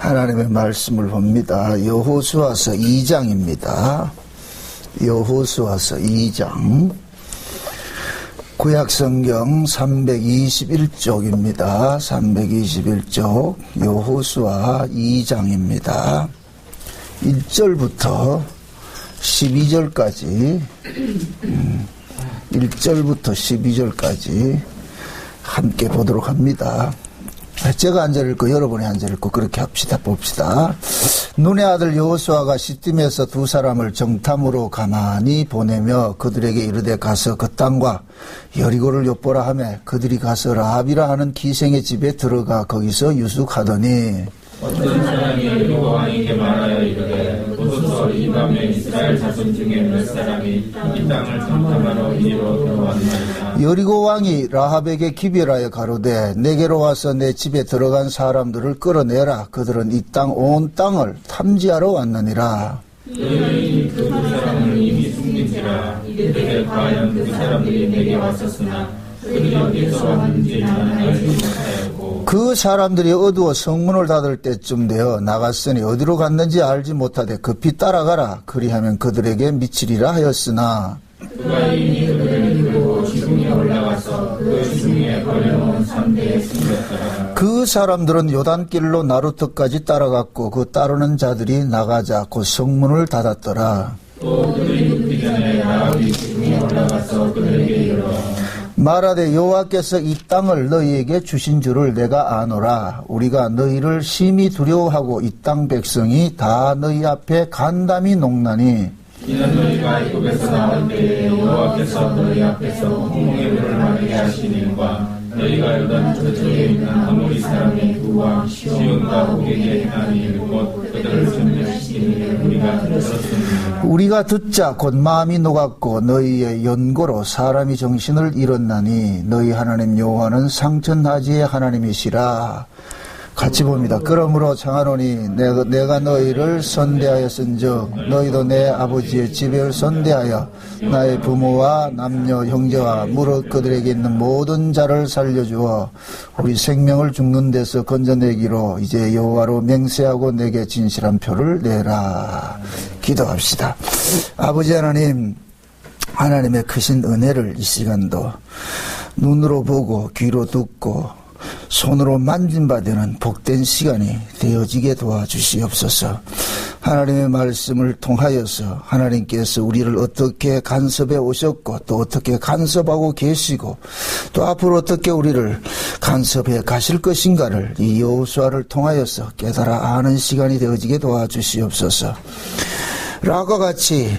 하나님의 말씀을 봅니다. 여호수아서 2장입니다. 여호수아서 2장. 구약성경 321쪽입니다. 321쪽 여호수아 2장입니다. 1절부터 12절까지 1절부터 12절까지 함께 보도록 합니다. 제가 앉아 읽고 여러분이 앉아 읽고 그렇게 합시다. 봅시다. 눈의 아들 여호수아가 시딤에서 두 사람을 정탐으로 가만히 보내며 그들에게 이르되 가서 그 땅과 여리고를 엿보라 하매 그들이 가서 라합이라 하는 기생의 집에 들어가 거기서 유숙하더니 어떤 사람이 여리고 왕에게 말하여 이르되 보소서 이 밤에 이스라엘 자손 중에 몇 사람이 이 땅을 탐탐하러 이리로 들어왔나이다. 여리고 왕이 라합에게 기별하여 가로되 내게로 와서 내 집에 들어간 사람들을 끌어내라. 그들은 이 땅 온 땅을 탐지하러 왔느니라. 너희는 그 두 사람을 이미 숨긴지라. 이들에게 과연 그 사람들이 내게 왔었으나 그들이 어디서 왔는지 나는 알지 못하였고 그 사람들이 어두워 성문을 닫을 때쯤 되어 나갔으니 어디로 갔는지 알지 못하되 급히 따라가라. 그리하면 그들에게 미치리라 하였으나 그가 이미 그들을 이끌고 지붕에 올라가서 그 지붕에 걸려놓은 산대에 숨겼더라. 그 사람들은 요단길로 나루터까지 따라갔고 그 따르는 자들이 나가자 곧 성문을 닫았더라. 또 그들이 눕기 전에 라합이 지붕에 올라가서 그들에게 이르러 말하되 여호와께서 이 땅을 너희에게 주신 줄을 내가 아노라. 우리가 너희를 심히 두려워하고 이 땅 백성이 다 너희 앞에 간담이 녹나니 이는 너희가 애굽에서 나올 때에 여호와께서 너희 앞에서 홍해의 물을 마르게 하신 일과 너희가 요단 저쪽에 있는 아모리 사람의 두 왕 시온과 오게게 행한 일 곧 그들을 전멸시킨 일을 우리가 들었습니다. 우리가 듣자 곧 마음이 녹았고 너희의 연고로 사람이 정신을 잃었나니 너희 하나님 여호와는 상천하지의 하나님이시라. 같이 봅니다. 그러므로 청하노니 내가 너희를 선대하였은즉 너희도 내 아버지의 집을 선대하여 나의 부모와 남녀 형제와 무릇 그들에게 있는 모든 자를 살려주어 우리 생명을 죽는 데서 건져내기로 이제 여호와로 맹세하고 내게 진실한 표를 내라. 기도합시다. 아버지 하나님, 하나님의 크신 은혜를 이 시간도 눈으로 보고 귀로 듣고 손으로 만진바되는 복된 시간이 되어지게 도와주시옵소서. 하나님의 말씀을 통하여서 하나님께서 우리를 어떻게 간섭해 오셨고 또 어떻게 간섭하고 계시고 또 앞으로 어떻게 우리를 간섭해 가실 것인가를 이 여호수아를 통하여서 깨달아 아는 시간이 되어지게 도와주시옵소서. 라과 같이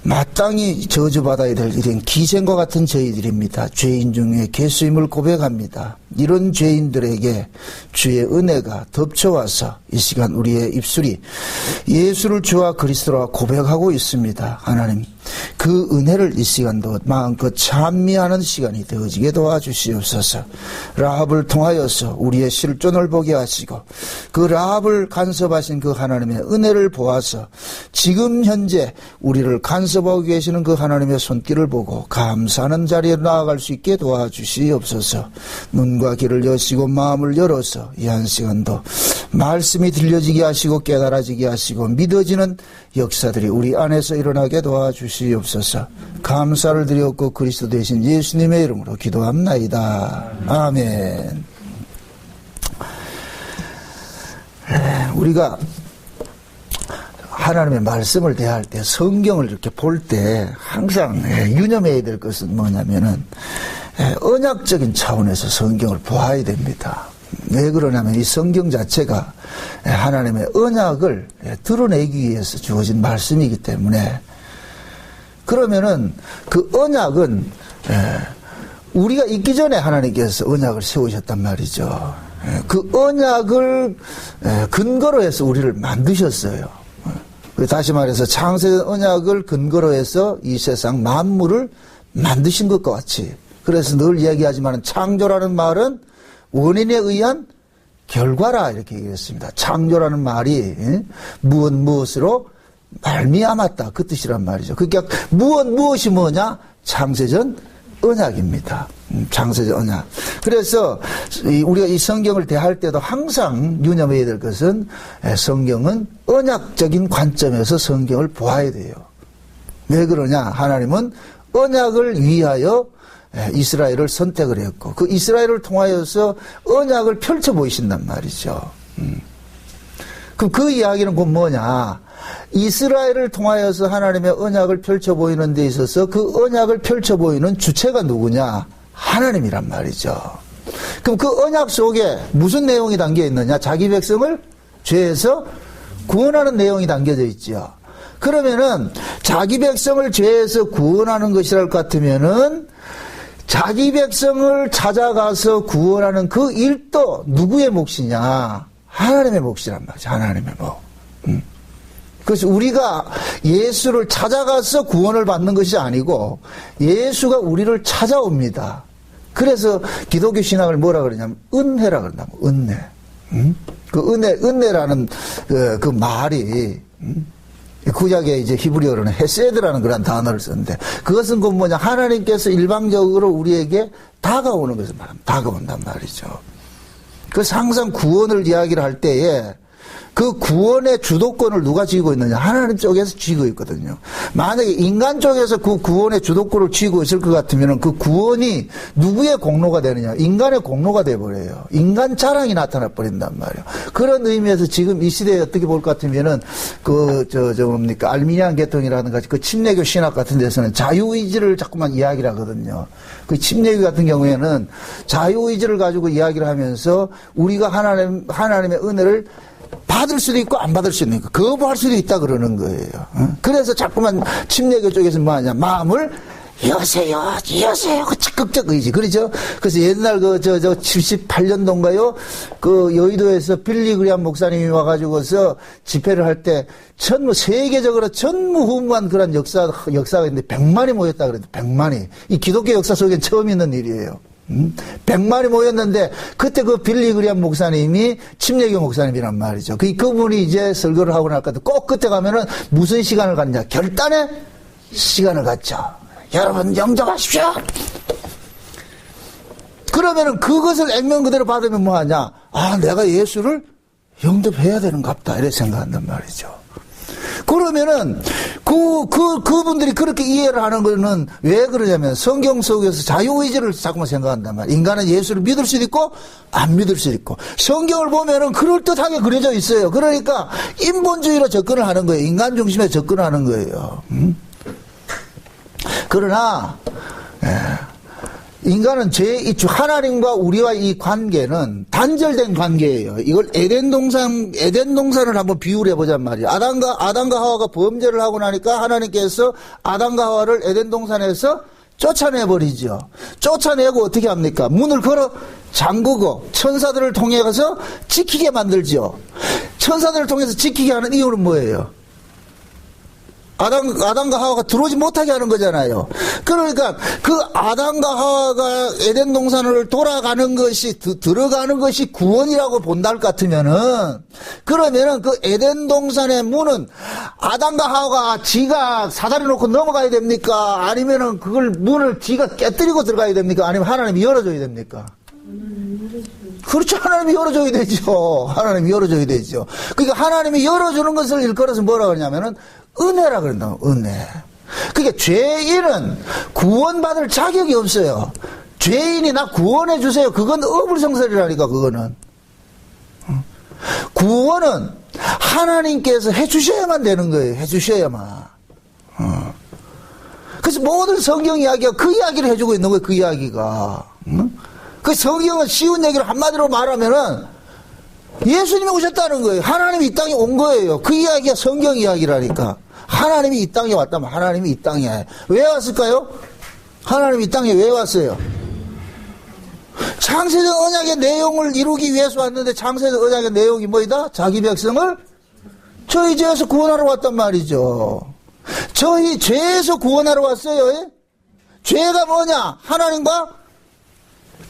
마땅히 저주받아야 될 일은 기생과 같은 저희들입니다. 죄인 중에 괴수임을 고백합니다. 이런 죄인들에게 주의 은혜가 덮쳐와서 이 시간 우리의 입술이 예수를 주와 그리스도라 고백하고 있습니다. 하나님, 그 은혜를 이 시간도 마음껏 찬미하는 시간이 되어지게 도와주시옵소서. 라합을 통하여서 우리의 실존을 보게 하시고 그 라합을 간섭하신 그 하나님의 은혜를 보아서 지금 현재 우리를 간섭하고 계시는 그 하나님의 손길을 보고 감사하는 자리에 나아갈 수 있게 도와주시옵소서. 눈과 귀를 여시고 마음을 열어서 이 한 시간도 말씀이 들려지게 하시고 깨달아지게 하시고 믿어지는 역사들이 우리 안에서 일어나게 도와주시옵소서. 감사를 드렸고 그리스도 되신 예수님의 이름으로 기도합나이다. 아멘. 우리가 하나님의 말씀을 대할 때 성경을 이렇게 볼 때 항상 유념해야 될 것은 뭐냐면은 언약적인 차원에서 성경을 보아야 됩니다. 왜 그러냐면 이 성경 자체가 하나님의 언약을 드러내기 위해서 주어진 말씀이기 때문에 그러면은 그 언약은 우리가 있기 전에 하나님께서 언약을 세우셨단 말이죠. 그 언약을 근거로 해서 우리를 만드셨어요. 다시 말해서 창세 언약을 근거로 해서 이 세상 만물을 만드신 것과 같이 그래서 늘 이야기하지만 창조라는 말은 원인에 의한 결과라 이렇게 얘기했습니다. 창조라는 말이 무엇으로 말미암았다 그 뜻이란 말이죠. 그러니까 무엇이 뭐냐? 창세전 언약입니다. 창세적 언약. 그래서 우리가 이 성경을 대할 때도 항상 유념해야 될 것은 성경은 언약적인 관점에서 성경을 보아야 돼요. 왜 그러냐? 하나님은 언약을 위하여 이스라엘을 선택을 했고 그 이스라엘을 통하여서 언약을 펼쳐 보이신단 말이죠. 그럼 그 이야기는 곧 뭐냐? 이스라엘을 통하여서 하나님의 언약을 펼쳐 보이는 데 있어서 그 언약을 펼쳐 보이는 주체가 누구냐? 하나님이란 말이죠. 그럼 그 언약 속에 무슨 내용이 담겨 있느냐? 자기 백성을 죄에서 구원하는 내용이 담겨져 있죠. 그러면은 자기 백성을 죄에서 구원하는 것이랄 것 같으면은 자기 백성을 찾아가서 구원하는 그 일도 누구의 몫이냐? 하나님의 몫이란 말이죠. 하나님의 몫. 그래서 우리가 예수를 찾아가서 구원을 받는 것이 아니고 예수가 우리를 찾아옵니다. 그래서 기독교 신학을 뭐라 그러냐면 은혜라 그런다고. 은혜. 그 은혜라는 그 말이 구약에 이제 히브리어로는 헤세드라는 그런 단어를 썼는데 그것은 그 뭐냐? 하나님께서 일방적으로 우리에게 다가오는 것을 말합니다. 다가온단 말이죠. 그래서 항상 구원을 이야기를 할 때에 그 구원의 주도권을 누가 쥐고 있느냐? 하나님 쪽에서 쥐고 있거든요. 만약에 인간 쪽에서 그 구원의 주도권을 쥐고 있을 것 같으면 그 구원이 누구의 공로가 되느냐? 인간의 공로가 돼버려요. 인간 자랑이 나타나 버린단 말이에요. 그런 의미에서 지금 이 시대에 어떻게 볼 것 같으면은 뭡니까? 알미니안 계통이라든가 그 침례교 신학 같은 데서는 자유의지를 자꾸만 이야기를 하거든요. 그 침례교 같은 경우에는 자유의지를 가지고 이야기를 하면서 우리가 하나님의 은혜를 받을 수도 있고 안 받을 수도 있고 거부할 수도 있다 그러는 거예요. 그래서 자꾸만 침례교 쪽에서 뭐 하냐? 마음을 여세요. 그 적극적 의지. 그렇죠? 그래서 옛날 78년도인가요? 그 여의도에서 빌리 그리암 목사님이 와가지고서 집회를 할 때 세계적으로 전무후무한 그런 역사가 있는데 100만이 모였다 그랬는데 100만이. 이 기독교 역사 속엔 처음 있는 일이에요. 100만이 모였는데 그때 그 빌리 그리암 목사님이 침례교 목사님이란 말이죠. 그분이 이제 설교를 하고 날 건데 꼭 그때 가면은 무슨 시간을 갖냐? 결단의 시간을 갖죠. 여러분 영접하십시오. 그러면은 그것을 액면 그대로 받으면 뭐 하냐? 아, 내가 예수를 영접해야 되는갑다. 이렇게 생각한단 말이죠. 그러면은 그분들이 그렇게 이해를 하는 거는 왜 그러냐면 성경 속에서 자유의지를 자꾸만 생각한단 말이에요. 인간은 예수를 믿을 수도 있고 안 믿을 수도 있고 성경을 보면은 그럴듯하게 그려져 있어요. 그러니까 인본주의로 접근을 하는 거예요. 인간 중심에 접근을 하는 거예요. 그러나 인간은 하나님과 우리와 이 관계는 단절된 관계예요. 이걸 에덴 동산을 한번 비유를 해보잔 말이에요. 아담과 하와가 범죄를 하고 나니까 하나님께서 아담과 하와를 에덴 동산에서 쫓아내버리죠. 쫓아내고 어떻게 합니까? 문을 걸어 잠그고 천사들을 통해서 지키게 만들죠. 천사들을 통해서 지키게 하는 이유는 뭐예요? 아담과 하와가 들어오지 못하게 하는 거잖아요. 그러니까 그 아담과 하와가 에덴 동산을 돌아가는 것이 들어가는 것이 구원이라고 본다 할 것 같으면은 그러면은 그 에덴 동산의 문은 아담과 하와가 지가 사다리 놓고 넘어가야 됩니까? 아니면은 그걸 문을 지가 깨뜨리고 들어가야 됩니까? 아니면 하나님이 열어줘야 됩니까? 그렇죠. 하나님이 열어줘야 되죠. 하나님이 열어줘야 되죠. 그러니까 하나님이 열어주는 것을 일컬어서 뭐라 그러냐면은 은혜라 그런다. 은혜. 그러니까 죄인은 구원받을 자격이 없어요. 죄인이 나 구원해 주세요. 그건 어불성설이라니까. 그거는 구원은 하나님께서 해주셔야만 되는 거예요. 해주셔야만. 그래서 모든 성경 이야기가 그 이야기를 해주고 있는 거예요. 그 이야기가. 그 성경은 쉬운 얘기를 한마디로 말하면은 예수님이 오셨다는 거예요. 하나님이 이 땅에 온 거예요. 그 이야기가 성경 이야기라니까. 하나님이 이 땅에 왔다면 하나님이 이 땅에 왜 왔을까요? 하나님이 이 땅에 왜 왔어요? 창세적 언약의 내용을 이루기 위해서 왔는데 창세적 언약의 내용이 뭐이다? 자기 백성을 저희 죄에서 구원하러 왔단 말이죠. 저희 죄에서 구원하러 왔어요. 죄가 뭐냐? 하나님과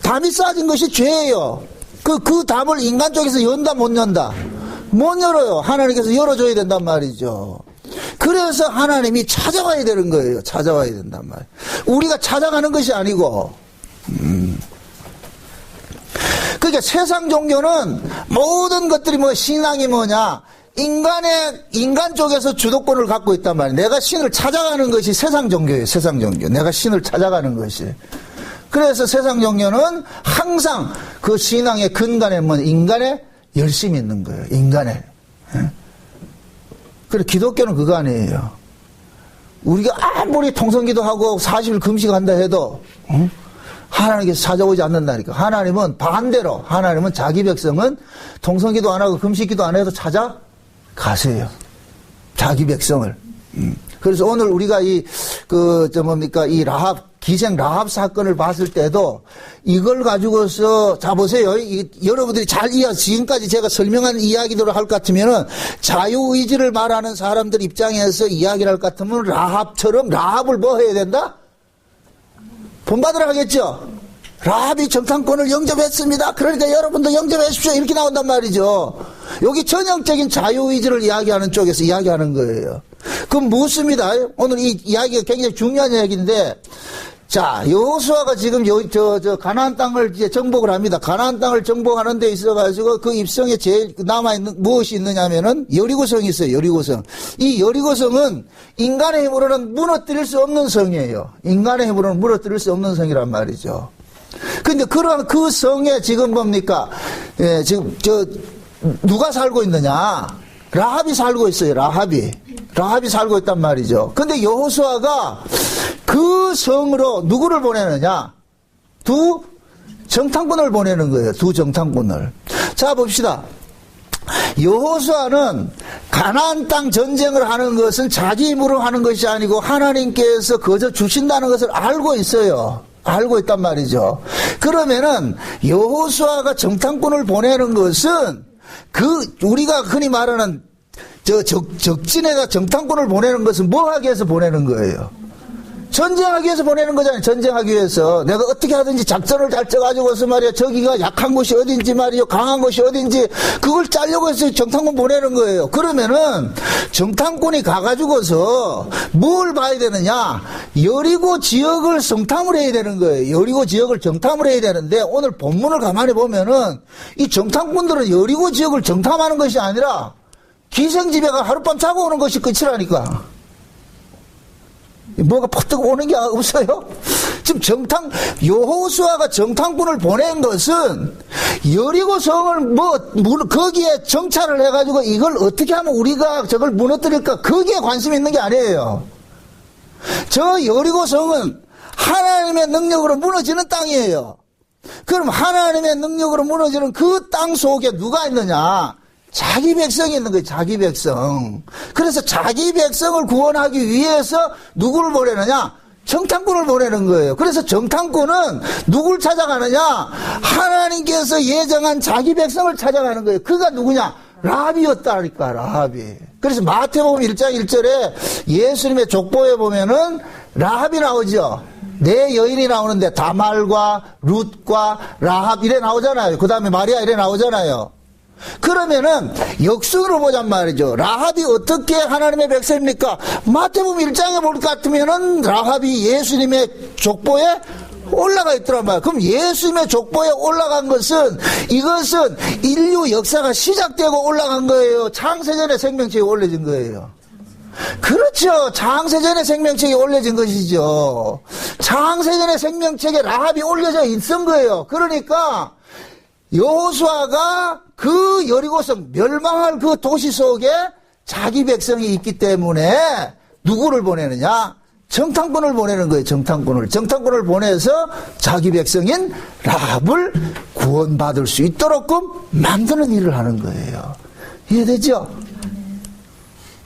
담이 쌓아진 것이 죄예요. 그 담을 인간 쪽에서 연다 못 연다? 못 열어요. 하나님께서 열어줘야 된단 말이죠. 그래서 하나님이 찾아와야 되는 거예요. 찾아와야 된단 말이에요. 우리가 찾아가는 것이 아니고 그러니까 세상 종교는 모든 것들이 뭐 신앙이 뭐냐, 인간 쪽에서 주도권을 갖고 있단 말이에요. 내가 신을 찾아가는 것이 세상 종교예요. 세상 종교. 내가 신을 찾아가는 것이. 그래서 세상 종교는 항상 그 신앙의 근간에 뭐 인간의 열심이 있는 거예요. 인간의. 그래 기독교는 그거 아니에요. 우리가 아무리 통성기도 하고 40일 금식한다 해도 하나님께서 찾아오지 않는다니까. 하나님은 반대로, 하나님은 자기 백성은 통성기도 안 하고 금식기도 안 해도 찾아가세요. 자기 백성을. 그래서 오늘 우리가 이 기생 라합 사건을 봤을 때도 이걸 가지고서, 자, 보세요. 여러분들이 잘 지금까지 제가 설명한 이야기대로 할 것 같으면은 자유의지를 말하는 사람들 입장에서 이야기를 할 것 같으면 라합처럼 라합을 뭐 해야 된다? 본받으라 하겠죠? 라합이 정탐꾼을 영접했습니다. 그러니까 여러분도 영접하십시오. 이렇게 나온단 말이죠. 여기 전형적인 자유의지를 이야기하는 쪽에서 이야기하는 거예요. 그럼 묻습니다. 오늘 이 이야기가 굉장히 중요한 이야기인데, 자, 여호수아가 지금 가나안 땅을 이제 정복을 합니다. 가나안 땅을 정복하는 데 있어가지고 그 입성에 제일 남아있는 무엇이 있느냐면은 여리고성이 있어요. 여리고성. 이 여리고성은 인간의 힘으로는 무너뜨릴 수 없는 성이에요. 인간의 힘으로는 무너뜨릴 수 없는 성이란 말이죠. 근데 그런 그 성에 지금 뭡니까? 예, 지금 누가 살고 있느냐? 라합이 살고 있어요. 라합이 살고 있단 말이죠. 근데 여호수아가 그 성으로 누구를 보내느냐? 두 정탐꾼을 보내는 거예요. 두 정탐꾼을. 자, 봅시다. 여호수아는 가나안 땅 전쟁을 하는 것은 자기 힘으로 하는 것이 아니고 하나님께서 거저 주신다는 것을 알고 있어요. 알고 있단 말이죠. 그러면은 여호수아가 정탐꾼을 보내는 것은 우리가 흔히 말하는 적진에다 정탐꾼을 보내는 것은 뭐 하기 위해서 보내는 거예요? 전쟁하기 위해서 보내는 거잖아요. 전쟁하기 위해서. 내가 어떻게 하든지 작전을 잘 짜가지고서 말이야. 저기가 약한 곳이 어딘지 말이요. 강한 곳이 어딘지 그걸 짜려고 해서 정탐꾼 보내는 거예요. 그러면은 정탐꾼이 가가지고서 뭘 봐야 되느냐? 여리고 지역을 정탐을 해야 되는 거예요. 여리고 지역을 정탐을 해야 되는데 오늘 본문을 가만히 보면은 이 정탐꾼들은 여리고 지역을 정탐하는 것이 아니라 기생집에가 하룻밤 자고 오는 것이 끝이라니까. 뭐가 퍼뜩 오는 게 없어요? 지금 여호수아가 정탐꾼을 보낸 것은 여리고성을 거기에 정찰을 해가지고 이걸 어떻게 하면 우리가 저걸 무너뜨릴까, 거기에 관심이 있는 게 아니에요. 저 여리고성은 하나님의 능력으로 무너지는 땅이에요. 그럼 하나님의 능력으로 무너지는 그 땅 속에 누가 있느냐? 자기 백성이 있는 거예요. 자기 백성. 그래서 자기 백성을 구원하기 위해서 누구를 보내느냐? 정탐꾼을 보내는 거예요. 그래서 정탐꾼은 누굴 찾아가느냐? 하나님께서 예정한 자기 백성을 찾아가는 거예요. 그가 누구냐? 라합이었다니까. 라합이. 그래서 마태복음 1장 1절에 예수님의 족보에 보면은 라합이 나오죠. 네 여인이 나오는데 다말과 룻과 라합 이래 나오잖아요. 그 다음에 마리아 이래 나오잖아요. 그러면은 역순으로 보잔 말이죠. 라합이 어떻게 하나님의 백성입니까? 마태복음 1장에 볼 것 같으면은 라합이 예수님의 족보에 올라가 있더란 말이에요. 그럼 예수님의 족보에 올라간 것은, 이것은 인류 역사가 시작되고 올라간 거예요. 창세전에 생명책이 올려진 거예요. 그렇죠. 창세전에 생명책이 올려진 것이죠. 창세전에 생명책에 라합이 올려져 있은 거예요. 그러니까 여호수아가 그 여리고성 멸망할 그 도시 속에 자기 백성이 있기 때문에 누구를 보내느냐? 정탐꾼을 보내는 거예요. 정탐꾼을 보내서 자기 백성인 라합을 구원받을 수 있도록끔 만드는 일을 하는 거예요. 이해되죠?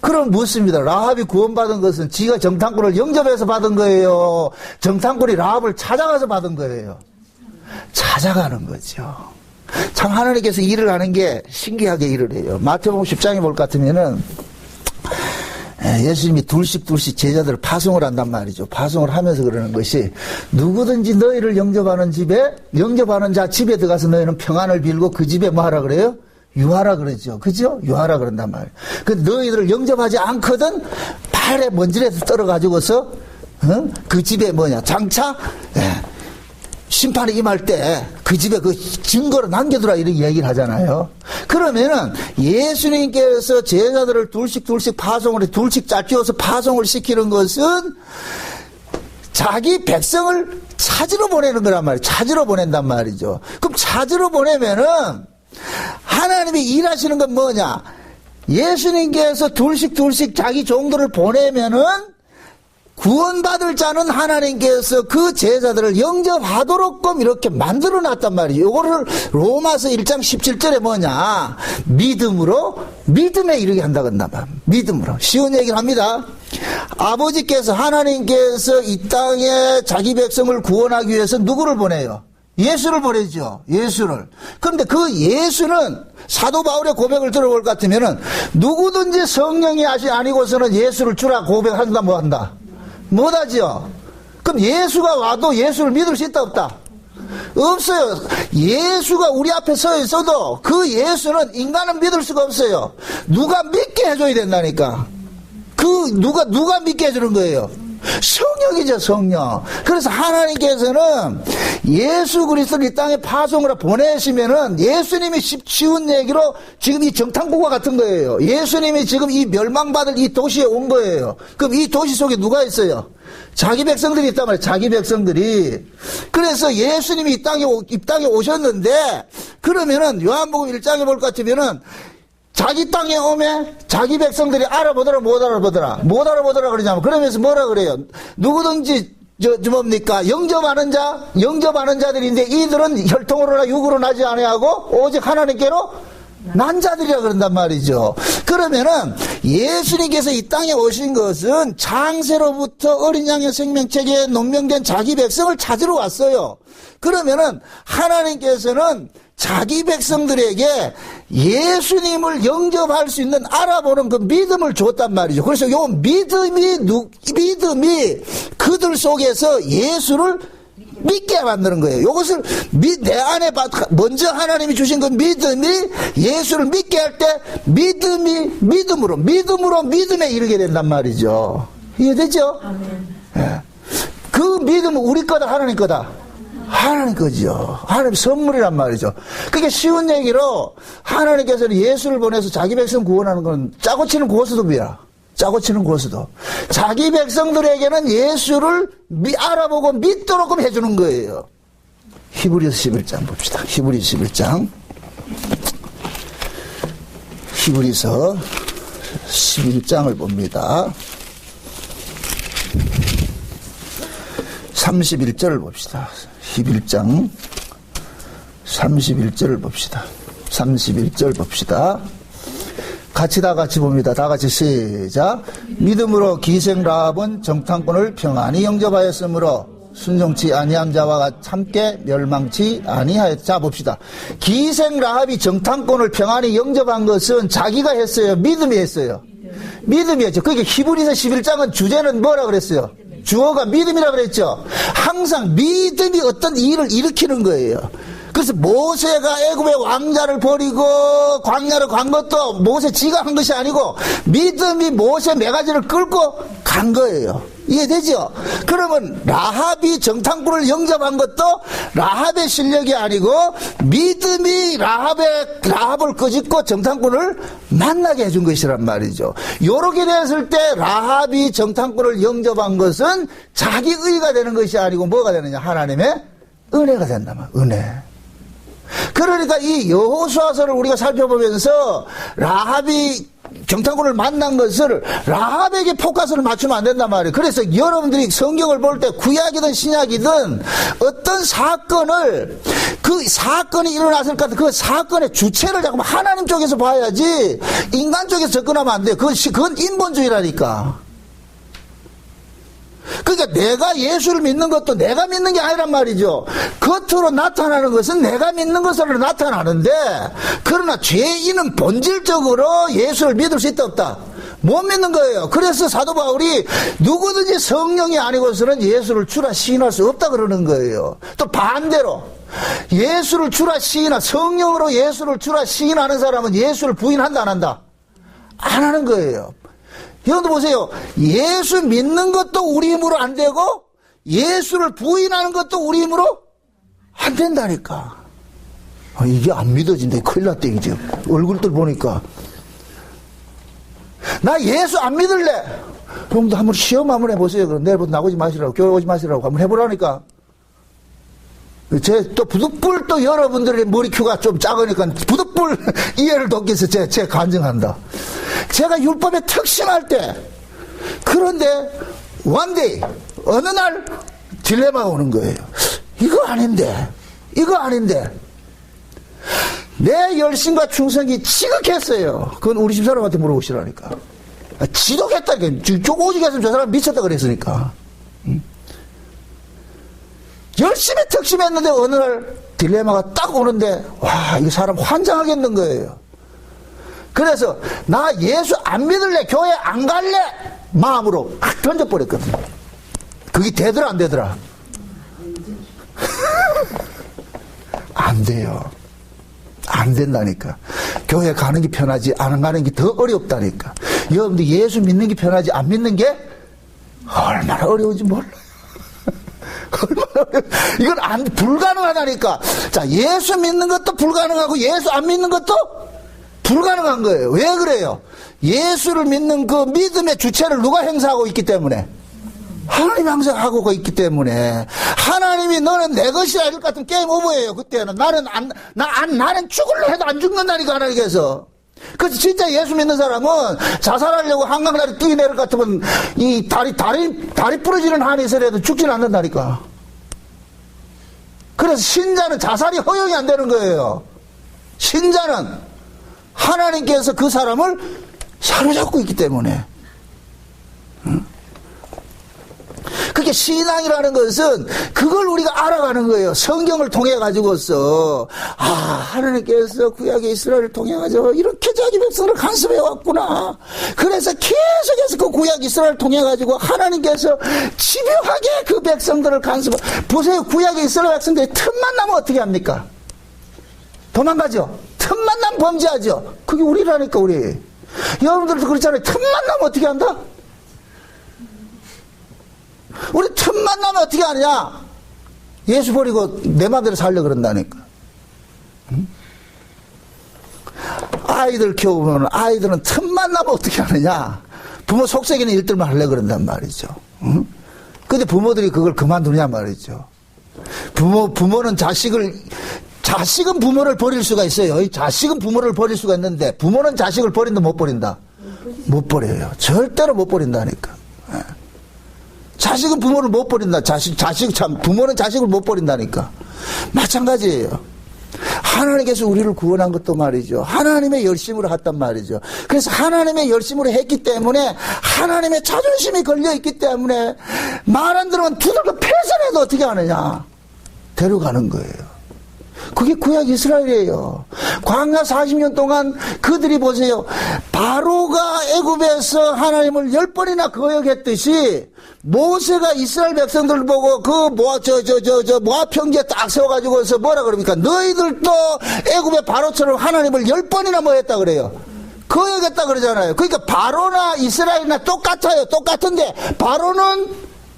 그럼 묻습니다. 라합이 구원받은 것은 지가 정탐꾼을 영접해서 받은 거예요? 정탐꾼이 라합을 찾아가서 받은 거예요? 찾아가는 거죠. 참 하나님께서 일을 하는 게 신기하게 일을 해요. 마태복음 10장에 볼 것 같으면은 예수님이 둘씩 제자들을 파송을 한단 말이죠. 파송을 하면서 그러는 것이, 누구든지 너희를 영접하는 자 집에 들어가서 너희는 평안을 빌고 그 집에 뭐 하라 그래요? 유하라 그러죠. 그죠? 유하라 그런단 말이에요. 그 너희들을 영접하지 않거든 발에 먼지라도 떨어가지고서 그 집에 장차 심판이 임할 때 그 집에 그 증거를 남겨두라 이렇게 얘기를 하잖아요. 그러면은 예수님께서 제자들을 둘씩 파송을 둘씩 짝지어서 파송을 시키는 것은 자기 백성을 찾으러 보내는 거란 말이에요. 찾으러 보낸단 말이죠. 그럼 찾으러 보내면은 하나님이 일하시는 건 뭐냐? 예수님께서 둘씩 자기 종들을 보내면은 구원받을 자는 하나님께서 그 제자들을 영접하도록끔 이렇게 만들어 놨단 말이에요. 이거를 로마서 1장 17절에 뭐냐? 믿음에 이르게 한다고 한단 말이에요. 믿음으로. 쉬운 얘기를 합니다. 아버지께서 하나님께서 이 땅에 자기 백성을 구원하기 위해서 누구를 보내요? 예수를 보내죠. 예수를. 그런데 그 예수는 사도 바울의 고백을 들어볼 것 같으면은 누구든지 성령이 아니고서는 예수를 주라 고백한다 뭐 한다? 못하지요. 그럼 예수가 와도 예수를 믿을 수 있다 없다? 없어요. 예수가 우리 앞에 서 있어도 그 예수는 인간은 믿을 수가 없어요. 누가 믿게 해줘야 된다니까. 누가 믿게 해주는 거예요? 성령이죠, 성령. 그래서 하나님께서는 예수 그리스도를 이 땅에 파송으로 보내시면은 예수님이 쉬운 얘기로 지금 이 정탐구가 같은 거예요. 예수님이 지금 이 멸망받을 이 도시에 온 거예요. 그럼 이 도시 속에 누가 있어요? 자기 백성들이 있단 말이에요. 자기 백성들이. 그래서 예수님이 이 땅에 오셨는데 그러면은 요한복음 1장에 볼 것 같으면은 자기 땅에 오면 자기 백성들이 알아보더라 못 알아보더라 그러냐면 그러면서 뭐라 그래요? 누구든지 뭡니까? 영접하는 자들인데 이들은 혈통으로나 육으로 나지 아니하고 오직 하나님께로 난 자들이라 그런단 말이죠. 그러면은 예수님께서 이 땅에 오신 것은 창세로부터 어린 양의 생명책에 논명된 자기 백성을 찾으러 왔어요. 그러면은 하나님께서는 자기 백성들에게 예수님을 영접할 수 있는 알아보는 그 믿음을 줬단 말이죠. 그래서 요 믿음이 그들 속에서 예수를 믿게 만드는 거예요. 이것을 내 안에 먼저 하나님이 주신 그 믿음이 예수를 믿게 할 때 믿음으로 믿음에 이르게 된단 말이죠. 이해되죠? 예. 그 믿음은 우리 거다 하나님 거다? 하나님 거죠. 하나님 선물이란 말이죠. 그게 쉬운 얘기로 하나님께서는 예수를 보내서 자기 백성 구원하는 건 짜고 치는 고스톱이야. 짜고 치는 고스톱. 자기 백성들에게는 예수를 알아보고 믿도록 해주는 거예요. 히브리서 11장 봅시다. 히브리서 11장. 히브리서 11장을 봅니다. 31절을 봅시다. 11장 31절을 봅시다. 31절 봅시다. 다 같이 봅니다. 다 같이 시작. 믿음으로 기생 라합은 정탐꾼을 평안히 영접하였으므로 순종치 아니한 자와 함께 멸망치 아니하였다. 자 봅시다. 기생 라합이 정탐꾼을 평안히 영접한 것은 자기가 했어요? 믿음이 했어요? 믿음이었죠. 그러니까 히브리서 11장은 주제는 뭐라 그랬어요? 주어가 믿음이라 그랬죠. 항상 믿음이 어떤 일을 일으키는 거예요. 그래서 모세가 애굽의 왕자를 버리고 광야를 간 것도 모세 지가 한 것이 아니고 믿음이 모세 매가지를 끌고 간 거예요. 이해되죠? 그러면 라합이 정탐꾼을 영접한 것도 라합의 실력이 아니고 믿음이 라합을 끄집고 정탐꾼을 만나게 해준 것이란 말이죠. 요렇게 됐을 때 라합이 정탐꾼을 영접한 것은 자기 의가 되는 것이 아니고 뭐가 되느냐? 하나님의 은혜가 된다 말이야. 은혜. 그러니까 이 여호수아서를 우리가 살펴보면서 라합이 정탐꾼을 만난 것을 라합에게 포커스를 맞추면 안 된단 말이에요. 그래서 여러분들이 성경을 볼 때 구약이든 신약이든 어떤 사건을 그 사건이 일어났을 것 같은 그 사건의 주체를 자꾸 하나님 쪽에서 봐야지 인간 쪽에서 접근하면 안 돼요. 그건 인본주의라니까. 그러니까 내가 예수를 믿는 것도 내가 믿는 게 아니란 말이죠. 겉으로 나타나는 것은 내가 믿는 것으로 나타나는데 그러나 죄인은 본질적으로 예수를 믿을 수 있다 없다? 못 믿는 거예요. 그래서 사도 바울이 누구든지 성령이 아니고서는 예수를 주라 시인할 수 없다 그러는 거예요. 또 반대로 예수를 주라 시인하 성령으로 예수를 주라 시인하는 사람은 예수를 부인한다 안 한다? 안 하는 거예요. 여러분들 보세요. 예수 믿는 것도 우리 힘으로 안 되고 예수를 부인하는 것도 우리 힘으로 안 된다니까. 이게 안 믿어진다. 큰일 났다, 이제. 얼굴들 보니까. 나 예수 안 믿을래. 형도 한번 시험 한번 해보세요. 그럼 내일부터 나오지 마시라고, 교회 오지 마시라고 한번 해보라니까. 또 부득불 또 여러분들의 머리큐가 좀 작으니까 부득불 이해를 돕기 위해서 제가 간증한다. 제가 율법에 특심할 때, 그런데 원데이 어느 날 딜레마가 오는 거예요. 이거 아닌데 내 열심과 충성이 지극했어요. 그건 우리 집사람한테 물어보시라니까. 지독했다니까. 오죽했으면 저 사람 미쳤다 그랬으니까. 열심히 특심했는데 어느 날 딜레마가 딱 오는데, 와, 이 사람 환장하겠는 거예요. 그래서 나 예수 안 믿을래, 교회 안 갈래 마음으로 막 던져버렸거든요. 그게 되더라 안 되더라? 안 돼요. 안 된다니까. 교회 가는 게 편하지 안 가는 게 더 어렵다니까. 여러분들 예수 믿는 게 편하지 안 믿는 게 얼마나 어려운지 몰라요. 이건 불가능하다니까. 자, 예수 믿는 것도 불가능하고 예수 안 믿는 것도 불가능한 거예요. 왜 그래요? 예수를 믿는 그 믿음의 주체를 누가 행사하고 있기 때문에, 하나님이 항상 하고 있기 때문에, 하나님이 너는 내 것이라 이럴 것 같으면 게임 오버예요. 그때는 나는 죽을래 해도 안 죽는다니까, 하나님께서. 그래서 진짜 예수 믿는 사람은 자살하려고 한강다리 뛰어내릴 것 같으면 이 다리 부러지는 한이 있어도 죽지는 않는다니까. 그래서 신자는 자살이 허용이 안 되는 거예요. 신자는 하나님께서 그 사람을 사로잡고 있기 때문에. 그게 신앙이라는 것은 그걸 우리가 알아가는 거예요. 성경을 통해 가지고서, 아, 하나님께서 구약의 이스라엘을 통해 가지고 이렇게 자기 백성을 간섭해 왔구나. 그래서 계속해서 그 구약 이스라엘을 통해 가지고 하나님께서 집요하게 그 백성들을 간섭. 보세요, 구약의 이스라엘 백성들이 틈만 나면 어떻게 합니까? 도망가죠. 틈만 나면 범죄하죠. 그게 우리라니까, 우리. 여러분들도 그렇잖아요. 틈만 나면 어떻게 한다? 우리 틈만 나면 어떻게 하느냐? 예수 버리고 내 맘대로 살려 그런다니까. 응? 아이들 키우면 아이들은 틈만 나면 어떻게 하느냐? 부모 속썩이는 일들만 하려 그런단 말이죠. 응? 근데 부모들이 그걸 그만두냐 말이죠. 부모는 자식은 부모를 버릴 수가 있어요. 자식은 부모를 버릴 수가 있는데, 부모는 자식을 버린다 못 버린다? 못 버려요. 절대로 못 버린다니까. 자식은 부모를 못 버린다. 부모는 자식을 못 버린다니까. 마찬가지예요. 하나님께서 우리를 구원한 것도 말이죠. 하나님의 열심으로 했단 말이죠. 그래서 하나님의 열심으로 했기 때문에, 하나님의 자존심이 걸려있기 때문에, 말 안 들으면 두들겨 패선해도 어떻게 하느냐? 데려가는 거예요. 그게 구약 이스라엘이에요. 광야 40년 동안 그들이 보세요. 바로가 애굽에서 하나님을 10번이나 거역했듯이, 모세가 이스라엘 백성들을 보고 모압 평지에 딱 세워가지고서 뭐라 그럽니까? 너희들도 애굽의 바로처럼 하나님을 10번이나 뭐 했다 그래요. 거역했다 그러잖아요. 그러니까 바로나 이스라엘이나 똑같아요. 똑같은데 바로는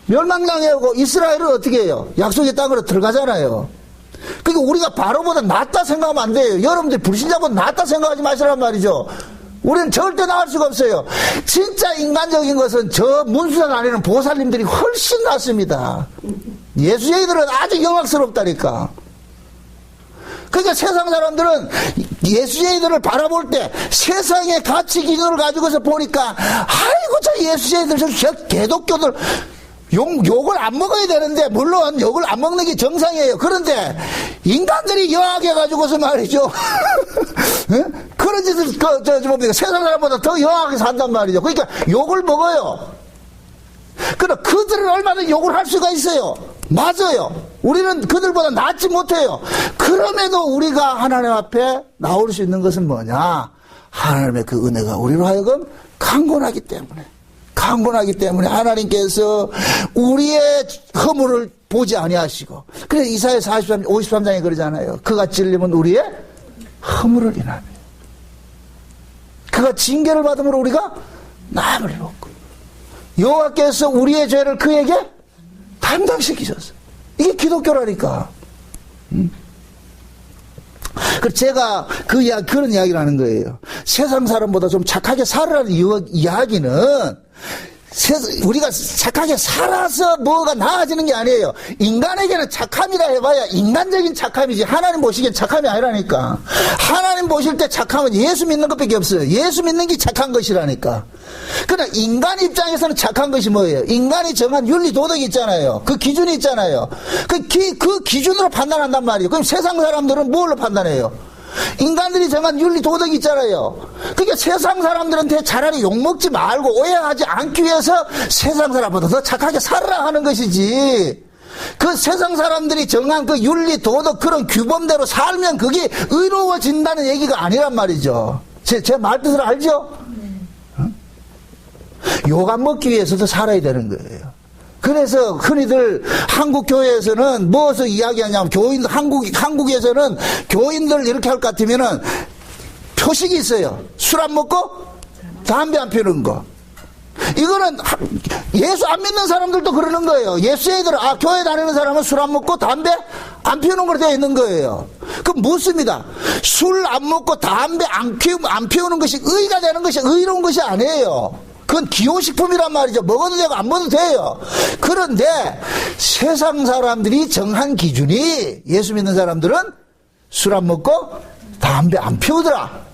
멸망당하고 이스라엘은 어떻게 해요? 약속의 땅으로 들어가잖아요. 그러니까 우리가 바로보다 낫다 생각하면 안 돼요. 여러분들 불신자보다 낫다 생각하지 마시란 말이죠. 우리는 절대 나을 수가 없어요. 진짜 인간적인 것은 저 문수산 안에는 보살님들이 훨씬 낫습니다. 예수쟁이들은 아주 영악스럽다니까. 그러니까 세상 사람들은 예수쟁이들을 바라볼 때 세상의 가치 기준을 가지고서 보니까, 아이고 저 예수쟁이들 저 개독교들 욕을 안 먹어야 되는데, 물론 욕을 안 먹는 게 정상이에요. 그런데 인간들이 영하게 가지고서 말이죠. 그런 짓을 세상 사람보다 더 영하게 산단 말이죠. 그러니까 욕을 먹어요. 그러나 그들은 얼마나 욕을 할 수가 있어요. 맞아요. 우리는 그들보다 낫지 못해요. 그럼에도 우리가 하나님 앞에 나올 수 있는 것은 뭐냐? 하나님의 그 은혜가 우리로 하여금 강건하기 때문에 하나님께서 우리의 허물을 보지 아니하시고, 그래서 이사야 53장에 그러잖아요. 그가 찔림은 우리의 허물을 인하며, 그가 징계를 받음으로 우리가 나음을 입었고, 여호와께서 우리의 죄를 그에게 담당시키셨어요. 이게 기독교라니까. 그래서 제가 그런 이야기를 하는 거예요. 세상 사람보다 좀 착하게 살아라는 이야기는 우리가 착하게 살아서 뭐가 나아지는 게 아니에요. 인간에게는 착함이라 해봐야 인간적인 착함이지 하나님 보시기엔 착함이 아니라니까. 하나님 보실 때 착함은 예수 믿는 것밖에 없어요. 예수 믿는 게 착한 것이라니까. 그러나 인간 입장에서는 착한 것이 뭐예요? 인간이 정한 윤리 도덕이 있잖아요. 그 기준이 있잖아요. 그 기준으로 판단한단 말이에요. 그럼 세상 사람들은 뭘로 판단해요? 인간들이 정한 윤리 도덕이 있잖아요. 그러니까 세상 사람들한테 차라리 욕먹지 말고 오해하지 않기 위해서 세상 사람보다 더 착하게 살아라 하는 것이지, 그 세상 사람들이 정한 그 윤리 도덕 그런 규범대로 살면 그게 의로워진다는 얘기가 아니란 말이죠. 제 말뜻을 알죠? 욕 안 먹기 위해서도 살아야 되는 거예요. 그래서 흔히들 한국 교회에서는 무엇을 이야기하냐면, 한국에서는 교인들 이렇게 할 것 같으면은 표식이 있어요. 술 안 먹고 담배 안 피우는 거. 이거는 예수 안 믿는 사람들도 그러는 거예요. 예수 애들은, 교회 다니는 사람은 술 안 먹고 담배 안 피우는 걸로 되어 있는 거예요. 그럼 묻습니다. 술 안 먹고 담배 안 피우는 것이 의가 되는 것이 의로운 것이 아니에요. 그건 기호식품이란 말이죠. 먹어도 되고 안 먹어도 돼요. 그런데 세상 사람들이 정한 기준이, 예수 믿는 사람들은 술 안 먹고 담배 안 피우더라.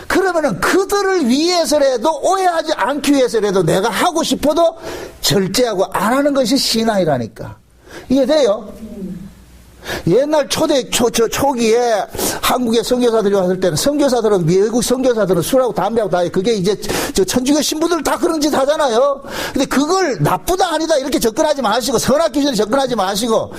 그러면은 그들을 위해서라도, 오해하지 않기 위해서라도 내가 하고 싶어도 절제하고 안 하는 것이 신앙이라니까. 이해돼요? 옛날 초기에 한국에 선교사들이 왔을 때는, 선교사들은, 미국 선교사들은 술하고 담배하고 다, 그게 이제 천주교 신부들 다 그런 짓 하잖아요. 근데 그걸 나쁘다 아니다 이렇게 접근하지 마시고, 선악 기준에 접근하지 마시고,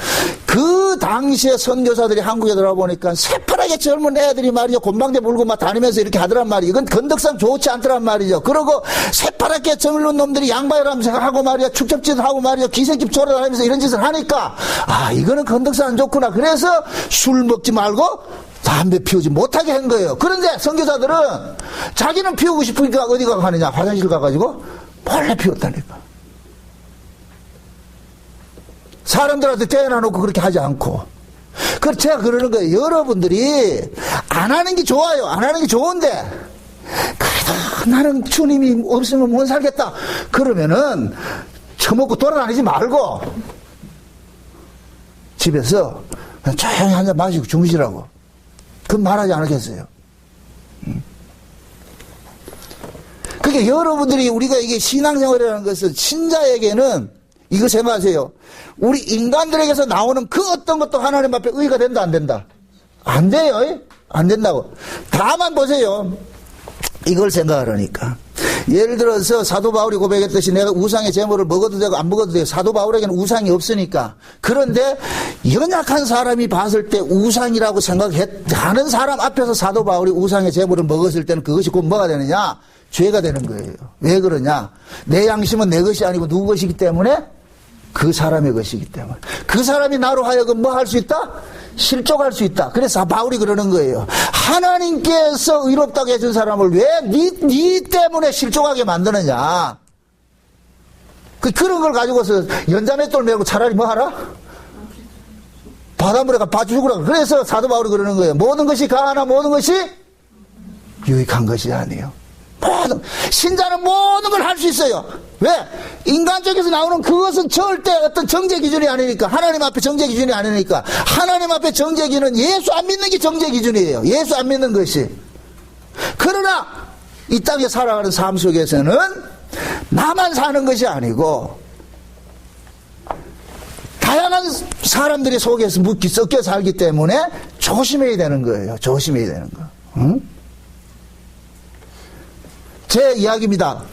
그 당시에 선교사들이 한국에 들어와 보니까 새파랗게 젊은 애들이 말이죠, 곤방대 물고 막 다니면서 이렇게 하더란 말이에요. 이건 건덕상 좋지 않더란 말이죠. 그러고 새파랗게 젊은 놈들이 양바이라면서 하고 말이야, 축적짓을 하고 말이야, 기생집 돌아다니면서 이런 짓을 하니까, 이거는 건덕상 안 좋구나. 그래서 술 먹지 말고 담배 피우지 못하게 한 거예요. 그런데 선교사들은 자기는 피우고 싶으니까 어디 가느냐, 화장실 가가지고 몰래 피웠다니까. 사람들한테 떼어놔놓고 그렇게 하지 않고. 그래서 제가 그러는 거예요. 여러분들이 안 하는 게 좋아요. 안 하는 게 좋은데, 그래도 나는 주님이 없으면 못 살겠다 그러면은 처먹고 돌아다니지 말고 집에서 그냥 조용히 한잔 마시고 주무시라고. 그건 말하지 않겠어요? 그러니까 여러분들이, 우리가 이게 신앙생활이라는 것은, 신자에게는 이거 제마세요. 우리 인간들에게서 나오는 그 어떤 것도 하나님 앞에 의가 된다 안 된다? 안 돼요. 안 된다고. 다만 보세요. 이걸 생각하라니까. 예를 들어서 사도 바울이 고백했듯이 내가 우상의 제물을 먹어도 되고 안 먹어도 되고, 사도 바울에게는 우상이 없으니까. 그런데 연약한 사람이 봤을 때 우상이라고 생각하는 사람 앞에서 사도 바울이 우상의 제물을 먹었을 때는 그것이 곧 뭐가 되느냐? 죄가 되는 거예요. 왜 그러냐? 내 양심은 내 것이 아니고 누구 것이기 때문에? 그 사람의 것이기 때문에. 그 사람이 나로 하여금 뭐 할 수 있다? 실족할 수 있다. 그래서 바울이 그러는 거예요. 하나님께서 의롭다고 해준 사람을 왜 네 때문에 실족하게 만드느냐? 그런 걸 가지고서 연자맷돌 메고 차라리 뭐 하라? 바닷물에 가 죽으라. 그래서 사도 바울이 그러는 거예요. 모든 것이 가하나 모든 것이 유익한 것이 아니에요. 신자는 모든 걸 할 수 있어요. 왜? 인간적에서 나오는 그것은 절대 어떤 정제 기준이 아니니까. 하나님 앞에 정제 기준이 아니니까. 하나님 앞에 정제 기준은 예수 안 믿는 게 정제 기준이에요. 예수 안 믿는 것이. 그러나 이 땅에 살아가는 삶 속에서는 나만 사는 것이 아니고 다양한 사람들이 속에서 섞여 살기 때문에 조심해야 되는 거예요. 조심해야 되는 거. 응? 제 이야기입니다.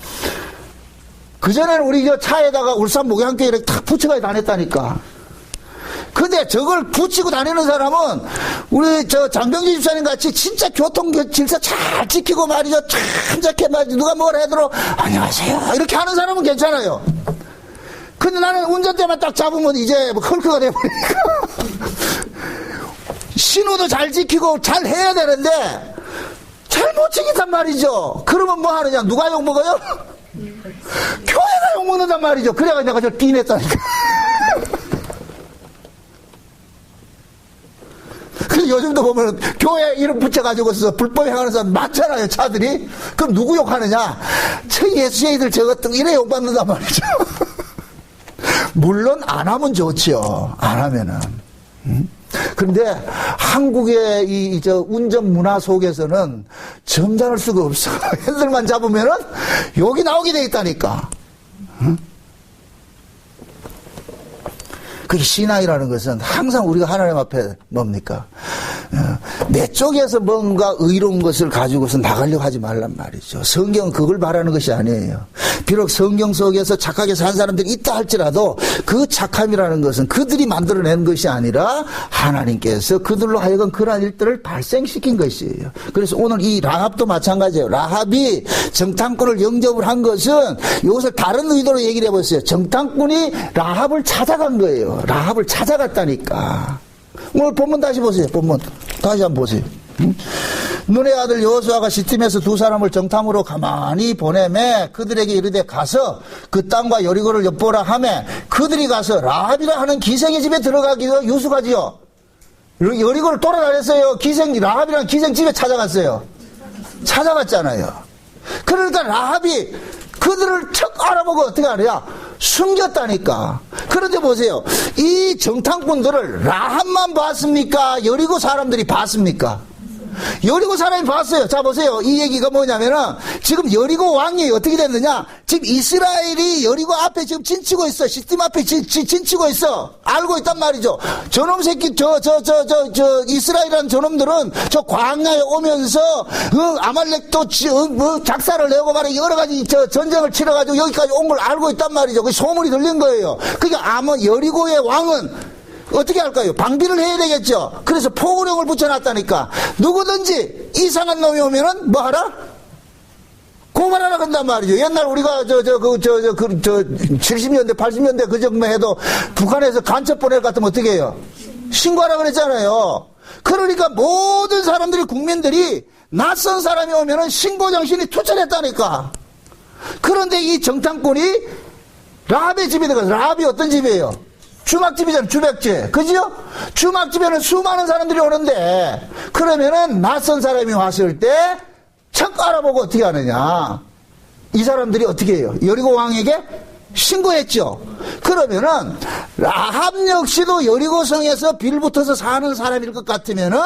그전에는 우리 차에다가 울산 목양교회 이렇게 탁 붙여가지고 다녔다니까. 근데 저걸 붙이고 다니는 사람은 우리 장병지 집사님 같이 진짜 교통 질서 잘 지키고 말이죠. 참작해 말이죠. 누가 뭘 해도 안녕하세요 이렇게 하는 사람은 괜찮아요. 근데 나는 운전대만 딱 잡으면 이제 헐크가 돼버리니까 신호도 잘 지키고 잘 해야 되는데 잘 못 지킨단 말이죠. 그러면 뭐 하느냐? 누가 욕먹어요? 교회가 욕먹는단 말이죠. 그래가 내가 저 삐냈다니까. 그래서 요즘도 보면 교회 이름 붙여가지고서 불법 행하는 사람 많잖아요, 차들이. 그럼 누구 욕하느냐? 저 예수쟁이들 저거 이래 욕받는단 말이죠. 물론 안 하면 좋지요. 안 하면은. 그런데 한국의 저 운전 문화 속에서는 점잖을 수가 없어. 핸들만 잡으면은 욕이 나오게 돼 있다니까. 그 신앙이라는 것은 항상 우리가 하나님 앞에 뭡니까? 내 쪽에서 뭔가 의로운 것을 가지고서 나가려고 하지 말란 말이죠. 성경은 그걸 말하는 것이 아니에요. 비록 성경 속에서 착하게 산 사람들이 있다 할지라도 그 착함이라는 것은 그들이 만들어낸 것이 아니라 하나님께서 그들로 하여금 그러한 일들을 발생시킨 것이에요. 그래서 오늘 이 라합도 마찬가지예요. 라합이 정탐꾼을 영접을 한 것은 이것을 다른 의도로 얘기를 해보세요. 정탐꾼이 라합을 찾아간 거예요. 라합을 찾아갔다니까. 오늘 본문 다시 보세요. 본문 다시 한번 보세요. 눈의 아들 여호수아가 시팀에서 두 사람을 정탐으로 가만히 보내매 그들에게 이르되 가서 그 땅과 여리고를 엿보라 하매 그들이 가서 라합이라 하는 기생의 집에 들어가기로 유숙하지요. 여리고를 돌아다녔어요. 라합이라는 기생 집에 찾아갔어요. 찾아갔잖아요. 그러니까 라합이 그들을 척 알아보고 어떻게 하냐? 숨겼다니까. 그런데 보세요. 이 정탐꾼들을 라합만 봤습니까? 여리고 사람들이 봤습니까? 여리고 사람이 봤어요. 자 보세요. 이 얘기가 뭐냐면은 지금 여리고 왕이 어떻게 됐느냐? 지금 이스라엘이 여리고 앞에 지금 진치고 있어. 시팀 앞에 진치고 있어. 알고 있단 말이죠. 저놈 새끼 이스라엘이라는 저놈들은 저 광야에 오면서 아말렉도 작사를 내고 말해 여러 가지 전쟁을 치러가지고 여기까지 온 걸 알고 있단 말이죠. 그 소문이 들린 거예요. 그러니까 아마 여리고의 왕은 어떻게 할까요? 방비를 해야 되겠죠. 그래서 포구령을 붙여놨다니까. 누구든지 이상한 놈이 오면은 뭐 하라? 고발하라 그런단 말이죠. 옛날 우리가 70년대, 80년대 그 정도 해도 북한에서 간첩 보낼 것 같으면 어떻게 해요? 신고하라 그랬잖아요. 그러니까 모든 사람들이, 국민들이 낯선 사람이 오면은 신고 정신이 투철했다니까. 그런데 이 정탐꾼이 라합의 집에 들어가서, 라합이 어떤 집이에요? 주막집이잖아요. 주백제. 그죠? 주막집에는 수많은 사람들이 오는데 그러면은 낯선 사람이 왔을 때 척 알아보고 어떻게 하느냐. 이 사람들이 어떻게 해요? 여리고 왕에게 신고했죠. 그러면은 라합 역시도 여리고성에서 빌붙어서 사는 사람일 것 같으면은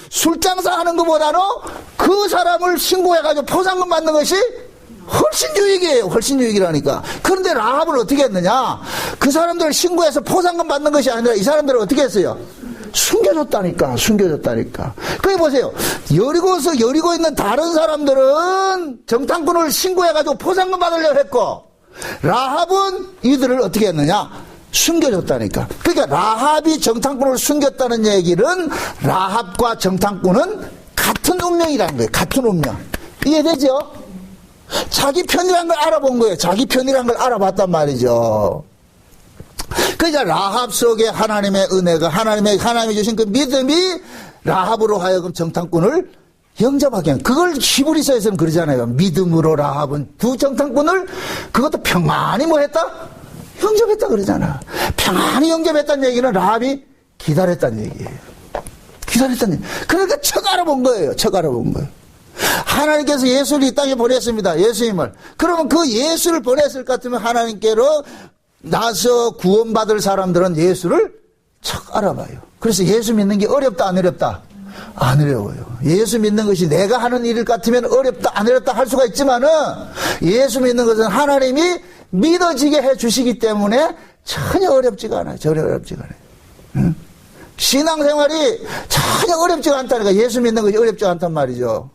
술장사 하는 것보다는 그 사람을 신고해가지고 포상금 받는 것이 훨씬 유익이에요. 훨씬 유익이라니까. 그런데 라합을 어떻게 했느냐? 그 사람들을 신고해서 포상금 받는 것이 아니라 이 사람들을 어떻게 했어요? 숨겨줬다니까. 숨겨줬다니까. 그게 보세요. 여리고 있는 다른 사람들은 정탐꾼을 신고해가지고 포상금 받으려고 했고 라합은 이들을 어떻게 했느냐? 숨겨줬다니까. 그러니까 라합이 정탐꾼을 숨겼다는 얘기는 라합과 정탐꾼은 같은 운명이라는 거예요. 같은 운명. 이해되죠? 자기 편이라는 걸 알아본 거예요. 자기 편이라는 걸 알아봤단 말이죠. 그러니까 라합 속에 하나님의 은혜가 하나님이 주신 그 믿음이 라합으로 하여금 정탐꾼을 영접하게 한. 그걸 히브리서에서는 그러잖아요. 믿음으로 라합은 두 정탐꾼을 그것도 평안히 뭐 했다? 영접했다 그러잖아. 평안히 영접했다는 얘기는 라합이 기다렸다는 얘기예요. 기다렸다는 얘기. 그러니까 척 알아본 거예요. 척 알아본 거예요. 하나님께서 예수를 이 땅에 보냈습니다. 예수님을. 그러면 그 예수를 보냈을 것 같으면 하나님께로 나서 구원받을 사람들은 예수를 척 알아봐요. 그래서 예수 믿는 게 어렵다 안 어렵다? 안 어려워요. 예수 믿는 것이 내가 하는 일 같으면 어렵다 안 어렵다 할 수가 있지만은 예수 믿는 것은 하나님이 믿어지게 해 주시기 때문에 전혀 어렵지가 않아요. 전혀 어렵지가 않아요. 응? 신앙생활이 전혀 어렵지가 않다니까. 예수 믿는 것이 어렵지 않단 말이죠.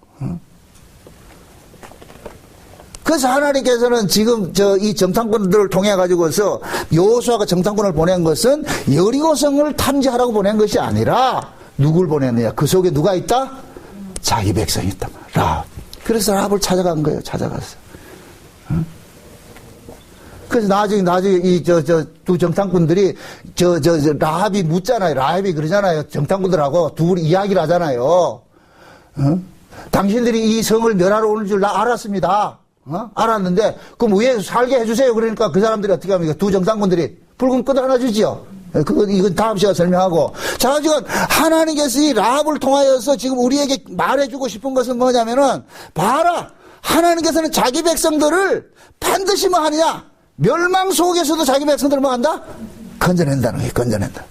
그래서 하나님께서는 지금 이 정탐꾼들을 통해 가지고서 여호수아가 정탐꾼을 보낸 것은 여리고성을 탐지하라고 보낸 것이 아니라 누굴 보냈느냐? 그 속에 누가 있다? 자기 백성이 있단 말이야. 라합. 그래서 라합을 찾아간 거예요. 찾아갔어. 응? 그래서 나중에 이 두 정탐꾼들이 라합이 묻잖아요. 라합이 그러잖아요. 정탐꾼들하고 둘이 이야기를 하잖아요. 응? 당신들이 이 성을 멸하러 오는 줄 나 알았습니다. 알았는데 그럼 위에서 살게 해주세요. 그러니까 그 사람들이 어떻게 합니까? 두 정탐꾼들이 붉은 끈 하나 주지요. 이건 다음 시간에 설명하고. 자, 지금 하나님께서 이 라합을 통하여서 지금 우리에게 말해주고 싶은 것은 뭐냐면은, 봐라! 하나님께서는 자기 백성들을 반드시 뭐 하느냐? 멸망 속에서도 자기 백성들을 뭐 한다? 건져낸다는 거예요, 건져낸다.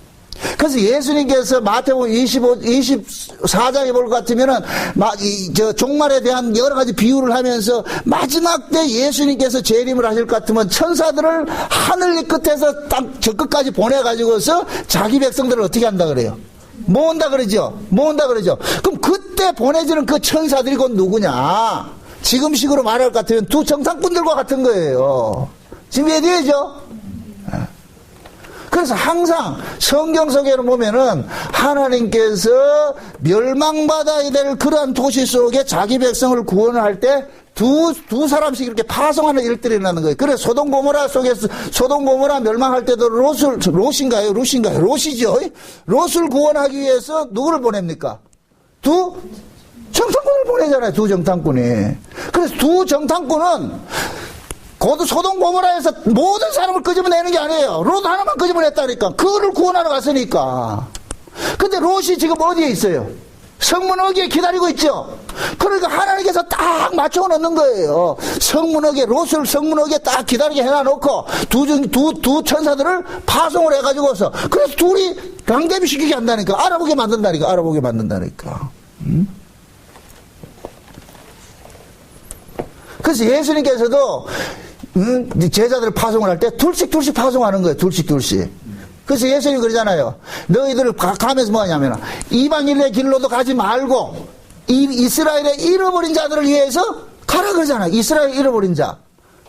그래서 예수님께서 마태복음 24장에 볼 것 같으면은, 종말에 대한 여러 가지 비유를 하면서 마지막 때 예수님께서 재림을 하실 것 같으면 천사들을 하늘 끝에서 딱 저 끝까지 보내가지고서 자기 백성들을 어떻게 한다 그래요? 모은다 그러죠? 모은다 그러죠? 그럼 그때 보내주는 그 천사들이 곧 누구냐? 지금식으로 말할 것 같으면 두 정탐꾼들과 같은 거예요. 지금 이해되죠? 그래서 항상 성경 속에는 보면은 하나님께서 멸망받아야 될 그러한 도시 속에 자기 백성을 구원할 때 두 사람씩 이렇게 파송하는 일들이 일어나는 거예요. 그래서 소돔 고모라 속에서, 소돔 고모라 멸망할 때도 롯이죠. 롯을 구원하기 위해서 누구를 보냅니까? 두 정탐꾼을 보내잖아요. 두 정탐꾼이. 그래서 두 정탐꾼은 곧 소돔 고모라에서 모든 사람을 끄집어내는 게 아니에요. 롯 하나만 끄집어냈다니까. 그거를 구원하러 갔으니까. 근데 롯이 지금 어디에 있어요? 성문 어귀에 기다리고 있죠. 그러니까 하나님께서 딱 맞춰 놓는 거예요. 성문 어귀에, 롯을 성문 어귀에 딱 기다리게 해놔놓고 두 천사들을 파송을 해가지고서, 그래서 둘이 강대비 시키게 한다니까. 알아보게 만든다니까. 그래서 예수님께서도 제자들을 파송을 할 때 둘씩 파송하는 거예요. 둘씩. 그래서 예수님이 그러잖아요. 너희들을 가면서 뭐 하냐면, 이방인의 길로도 가지 말고 이스라엘의 잃어버린 자들을 위해서 가라 그러잖아요. 이스라엘 잃어버린 자.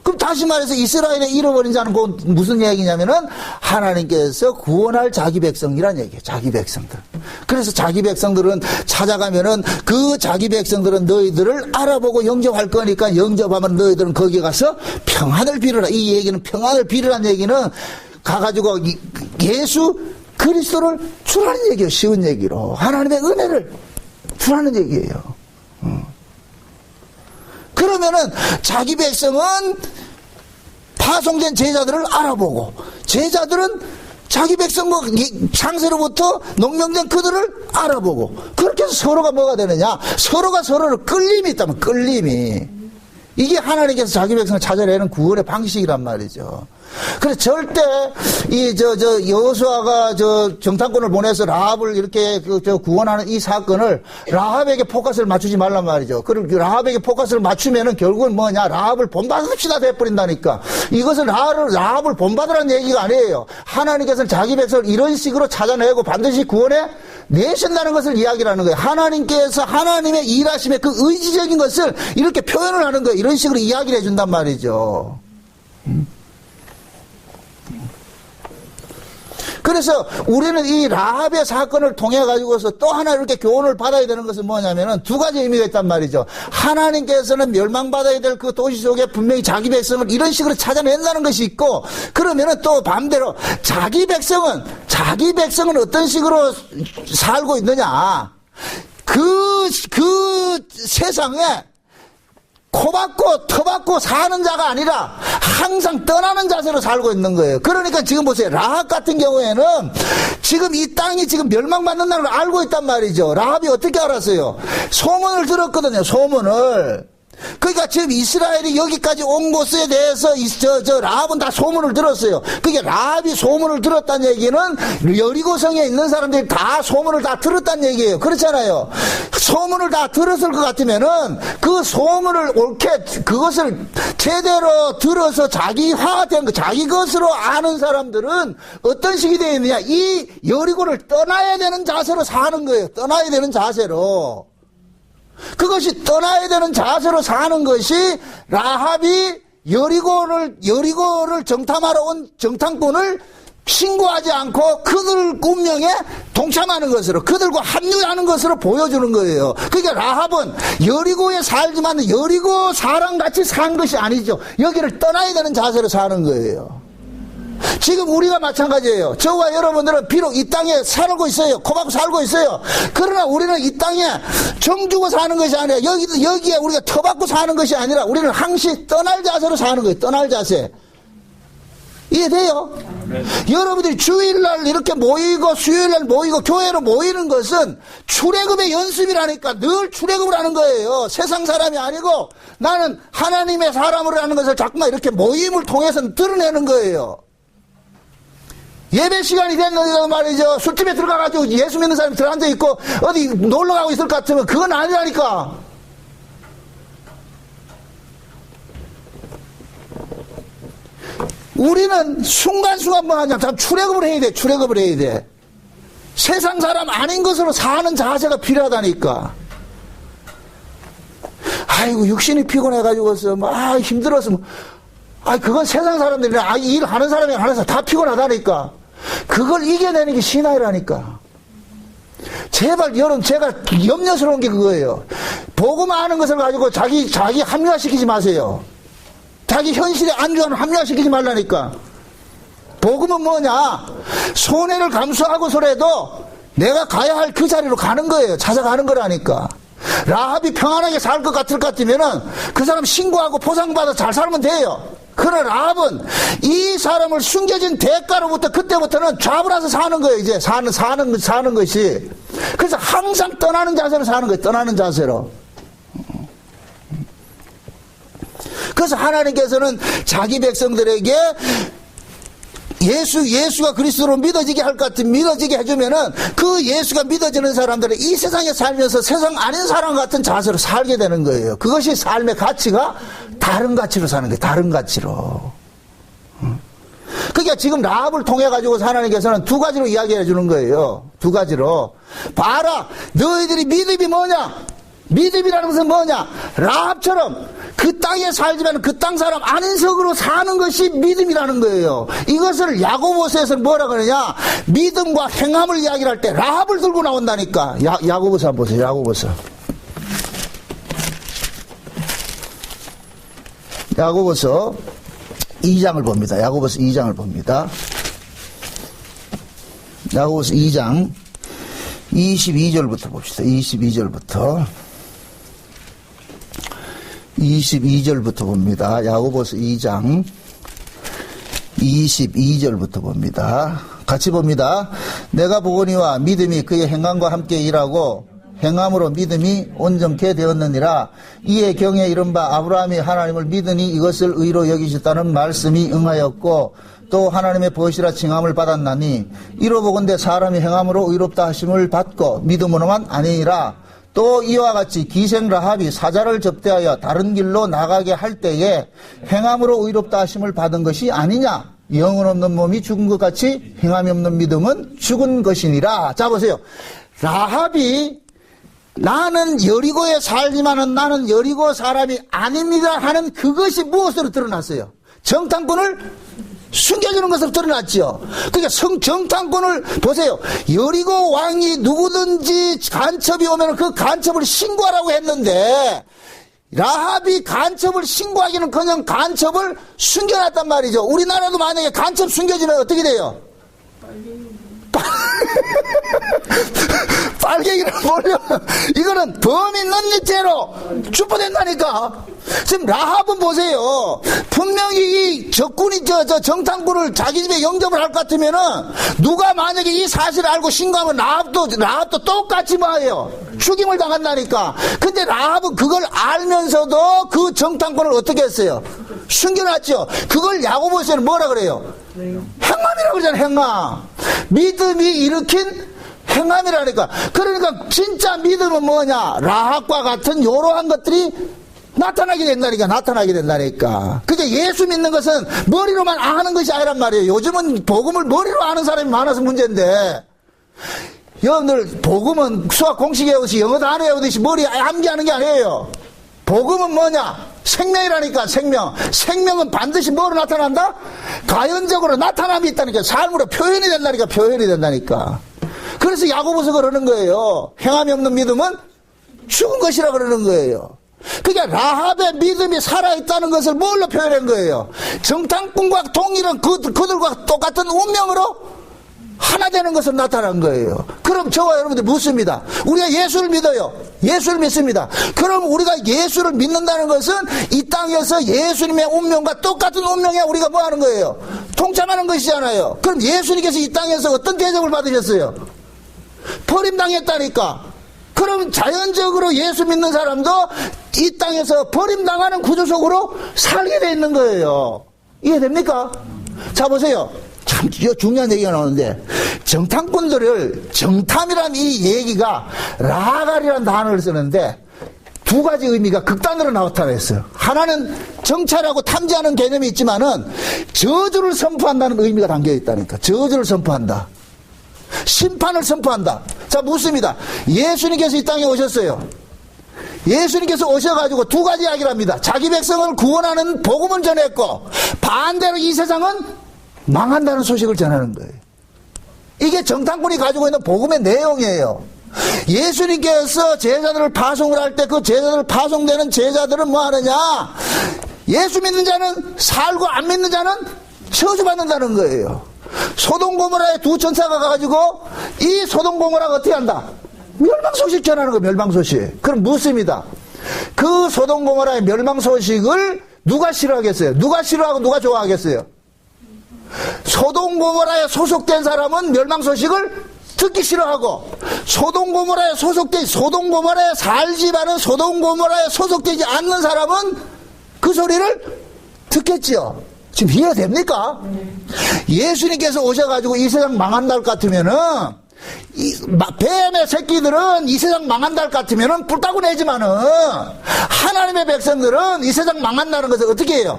그럼 다시 말해서 이스라엘의 잃어버린 자는 무슨 얘기냐면은 하나님께서 구원할 자기 백성이란 얘기예요. 자기 백성들. 그래서 자기 백성들은 찾아가면은 그 자기 백성들은 너희들을 알아보고 영접할 거니까, 영접하면 너희들은 거기 가서 평안을 빌어라. 이 얘기는, 평안을 빌으란 얘기는 가가지고 예수 그리스도를 주라는 얘기예요. 쉬운 얘기로 하나님의 은혜를 주라는 얘기예요. 그러면은 자기 백성은 파송된 제자들을 알아보고, 제자들은 자기 백성 창세로부터 농명된 그들을 알아보고, 그렇게 해서 서로가 뭐가 되느냐? 서로가 서로를 끌림이 있다면, 끌림이. 이게 하나님께서 자기 백성을 찾아내는 구원의 방식이란 말이죠. 그래서 절대 여호수아가 정탐꾼을 보내서 라합을 이렇게 구원하는 이 사건을 라합에게 포커스를 맞추지 말란 말이죠. 그리고 라합에게 포커스를 맞추면은 결국은 뭐냐? 라합을 본받읍시다 돼버린다니까. 이것은 라합을 본받으라는 얘기가 아니에요. 하나님께서는 자기 백성을 이런 식으로 찾아내고 반드시 구원해 내신다는 것을 이야기하는 거예요. 하나님께서 하나님의 일하심의 그 의지적인 것을 이렇게 표현을 하는 거예요. 이런 식으로 이야기를 해준단 말이죠. 그래서 우리는 이 라합의 사건을 통해 가지고서 또 하나 이렇게 교훈을 받아야 되는 것은 뭐냐면은 두 가지 의미가 있단 말이죠. 하나님께서는 멸망받아야 될 그 도시 속에 분명히 자기 백성을 이런 식으로 찾아낸다는 것이 있고, 그러면은 또 반대로 자기 백성은 어떤 식으로 살고 있느냐. 그 세상에 코박고 터박고 사는 자가 아니라 항상 떠나는 자세로 살고 있는 거예요. 그러니까 지금 보세요. 라합 같은 경우에는 지금 이 땅이 지금 멸망받는다는 걸 알고 있단 말이죠. 라합이 어떻게 알았어요? 소문을 들었거든요. 소문을. 그러니까 지금 이스라엘이 여기까지 온 것에 대해서 라합은 다 소문을 들었어요. 그게 라합이 소문을 들었다는 얘기는 여리고성에 있는 사람들이 다 소문을 다 들었다는 얘기예요. 그렇잖아요. 소문을 다 들었을 것 같으면은 그 소문을 옳게 그것을 제대로 들어서 자기화가 된 거, 자기 것으로 아는 사람들은 어떤 식이 되어 있느냐? 이 여리고를 떠나야 되는 자세로 사는 거예요. 떠나야 되는 자세로. 그것이 떠나야 되는 자세로 사는 것이 라합이 여리고를 정탐하러 온 정탐꾼을 신고하지 않고 그들 운명에 동참하는 것으로, 그들과 합류하는 것으로 보여주는 거예요. 그러니까 라합은 여리고에 살지만 여리고 사람같이 산 것이 아니죠. 여기를 떠나야 되는 자세로 사는 거예요. 지금 우리가 마찬가지예요. 저와 여러분들은 비록 이 땅에 살고 있어요. 코박고 살고 있어요. 그러나 우리는 이 땅에 정주고 사는 것이 아니라 여기에 우리가 터박고 사는 것이 아니라 우리는 항시 떠날 자세로 사는 거예요. 떠날 자세. 이해돼요? 네. 여러분들이 주일날 이렇게 모이고 수요일날 모이고 교회로 모이는 것은 출애굽의 연습이라니까. 늘 출애굽을 하는 거예요. 세상 사람이 아니고 나는 하나님의 사람으로 하는 것을 자꾸만 이렇게 모임을 통해서 드러내는 거예요. 예배 시간이 됐는데도 말이죠, 술집에 들어가가지고 예수 믿는 사람이 들어앉아있고 어디 놀러가고 있을 것 같으면 그건 아니라니까. 우리는 순간순간 뭐 하냐, 참 출애굽을 해야 돼. 출애굽을 해야 돼. 세상 사람 아닌 것으로 사는 자세가 필요하다니까. 아이고 육신이 피곤해가지고서 막 힘들어서 그건 세상 사람들이나 일하는 사람이 하는 사람 다 피곤하다니까. 그걸 이겨내는 게 신앙이라니까. 제발 여러분, 제가 염려스러운 게 그거예요. 복음화 하는 것을 가지고 자기 합리화시키지 마세요. 자기 현실에 안주하는 합리화시키지 말라니까. 복음은 뭐냐? 손해를 감수하고서라도 내가 가야 할 그 자리로 가는 거예요. 찾아가는 거라니까. 라합이 평안하게 살 것 같으면은 그 사람 신고하고 포상받아 잘 살면 돼요. 그러나 라합은 이 사람을 숨겨진 대가로부터 그때부터는 좌불아서 사는 거예요. 이제 사는 것이. 그래서 항상 떠나는 자세로 사는 거예요. 떠나는 자세로. 그래서 하나님께서는 자기 백성들에게 예수가 그리스도로 믿어지게 할 것 같은 믿어지게 해주면은 그 예수가 믿어지는 사람들은 이 세상에 살면서 세상 아닌 사람 같은 자세로 살게 되는 거예요. 그것이 삶의 가치가 다른 가치로 사는 거예요. 다른 가치로. 그러니까 지금 라합을 통해 가지고 하나님께서는 두 가지로 이야기해 주는 거예요. 두 가지로. 봐라, 너희들이 믿음이 뭐냐? 믿음이라는 것은 뭐냐? 라합처럼 그 땅에 살지만 그 땅 사람 아닌 속으로 사는 것이 믿음이라는 거예요. 이것을 야고보서에서 뭐라 그러냐? 믿음과 행함을 이야기를 할 때 라합을 들고 나온다니까. 야고보서 한번 보세요. 야고보서 2장을 봅니다. 야고보서 2장을 봅니다. 야고보서 2장 22절부터 봅시다. 22절부터 봅니다. 야고보서 2장 22절부터 봅니다. 같이 봅니다. 내가 보거니와 믿음이 그의 행함과 함께 일하고 행함으로 믿음이 온전케 되었느니라. 이에 경에 이른바 아브라함이 하나님을 믿으니 이것을 의로 여기셨다는 말씀이 응하였고 또 하나님의 벗이라 칭함을 받았나니 이로 보건대 사람이 행함으로 의롭다 하심을 받고 믿음으로만 아니니라. 또 이와 같이 기생 라합이 사자를 접대하여 다른 길로 나가게 할 때에 행함으로 의롭다 하심을 받은 것이 아니냐. 영혼 없는 몸이 죽은 것 같이 행함이 없는 믿음은 죽은 것이니라. 자 보세요. 라합이 나는 여리고에 살지만은 나는 여리고 사람이 아닙니다 하는 그것이 무엇으로 드러났어요? 정탐꾼을 숨겨주는 것으로 드러났죠. 그러니까 정탐꾼을 보세요. 여리고 왕이 누구든지 간첩이 오면 그 간첩을 신고하라고 했는데 라합이 간첩을 신고하기는 그냥 간첩을 숨겨놨단 말이죠. 우리나라도 만약에 간첩 숨겨주면 어떻게 돼요? 빨갱이를 몰려. 이거는 범 있는 죄로 추포된다니까. 지금 라합은 보세요. 분명히 이 적군이 정탐꾼을 자기 집에 영접을 할 것 같으면은 누가 만약에 이 사실을 알고 신고하면 라합도 똑같이 뭐예요? 죽임을 당한다니까. 근데 라합은 그걸 알면서도 그 정탐꾼을 어떻게 했어요? 숨겨놨죠. 그걸 야고보서는 뭐라 그래요? 행함이라고 그러잖아요. 행함. 믿음이 일으킨 행함이라니까. 그러니까 진짜 믿음은 뭐냐? 라합과 같은 이러한 것들이 나타나게 된다니까. 그게 예수 믿는 것은 머리로만 아는 것이 아니란 말이에요. 요즘은 복음을 머리로 아는 사람이 많아서 문제인데, 여러분들 복음은 수학 공식 외우듯이 영어 단어 외우듯이 머리에 암기하는 게 아니에요. 복음은 뭐냐? 생명이라니까. 생명은 반드시 뭐로 나타난다? 가연적으로 나타남이 있다니까. 삶으로 표현이 된다니까. 그래서 야고보서 그러는 거예요. 행함이 없는 믿음은 죽은 것이라 그러는 거예요. 그러니까 라합의 믿음이 살아있다는 것을 뭘로 표현한 거예요? 정탐꾼과 동일한 그들과 똑같은 운명으로 하나 되는 것으로 나타난 거예요. 그럼 저와 여러분들 묻습니다. 우리가 예수를 믿어요. 예수를 믿습니다. 그럼 우리가 예수를 믿는다는 것은 이 땅에서 예수님의 운명과 똑같은 운명에 우리가 뭐 하는 거예요? 동참하는 것이잖아요. 그럼 예수님께서 이 땅에서 어떤 대접을 받으셨어요? 버림당했다니까. 그럼 자연적으로 예수 믿는 사람도 이 땅에서 버림당하는 구조 속으로 살게 돼 있는 거예요. 이해됩니까? 자, 보세요. 참 중요한 얘기가 나오는데, 정탐꾼들을, 정탐이란 이 얘기가 라갈이라는 단어를 쓰는데 두 가지 의미가 극단으로 나타났어요. 하나는 정찰하고 탐지하는 개념이 있지만은 저주를 선포한다는 의미가 담겨 있다니까. 저주를 선포한다. 심판을 선포한다. 자, 묻습니다. 예수님께서 이 땅에 오셨어요. 예수님께서 오셔가지고 두 가지 이야기를 합니다. 자기 백성을 구원하는 복음을 전했고, 반대로 이 세상은 망한다는 소식을 전하는 거예요. 이게 정탐꾼이 가지고 있는 복음의 내용이에요. 예수님께서 제자들을 파송을 할 때 그 제자들 파송되는 제자들은 뭐 하느냐? 예수 믿는 자는 살고 안 믿는 자는 저주받는다는 거예요. 소돔 고모라의 두 천사가 가가지고 이 소돔 고모라가 어떻게 한다? 멸망 소식 전하는 거예요. 멸망 소식. 그럼 묻습니다. 그 소돔 고모라의 멸망 소식을 누가 싫어하겠어요? 누가 싫어하고 누가 좋아하겠어요? 소돔 고모라에 소속된 사람은 멸망 소식을 듣기 싫어하고, 소돔 고모라에 소속된, 소돔 고모라에 살지만은 소돔 고모라에 소속되지 않는 사람은 그 소리를 듣겠지요. 지금 이해됩니까? 예수님께서 오셔가지고 이 세상 망한다 같으면은, 뱀의 새끼들은 이 세상 망한다 같으면은 뿔따구 내지만은, 하나님의 백성들은 이 세상 망한다는 것을 어떻게 해요?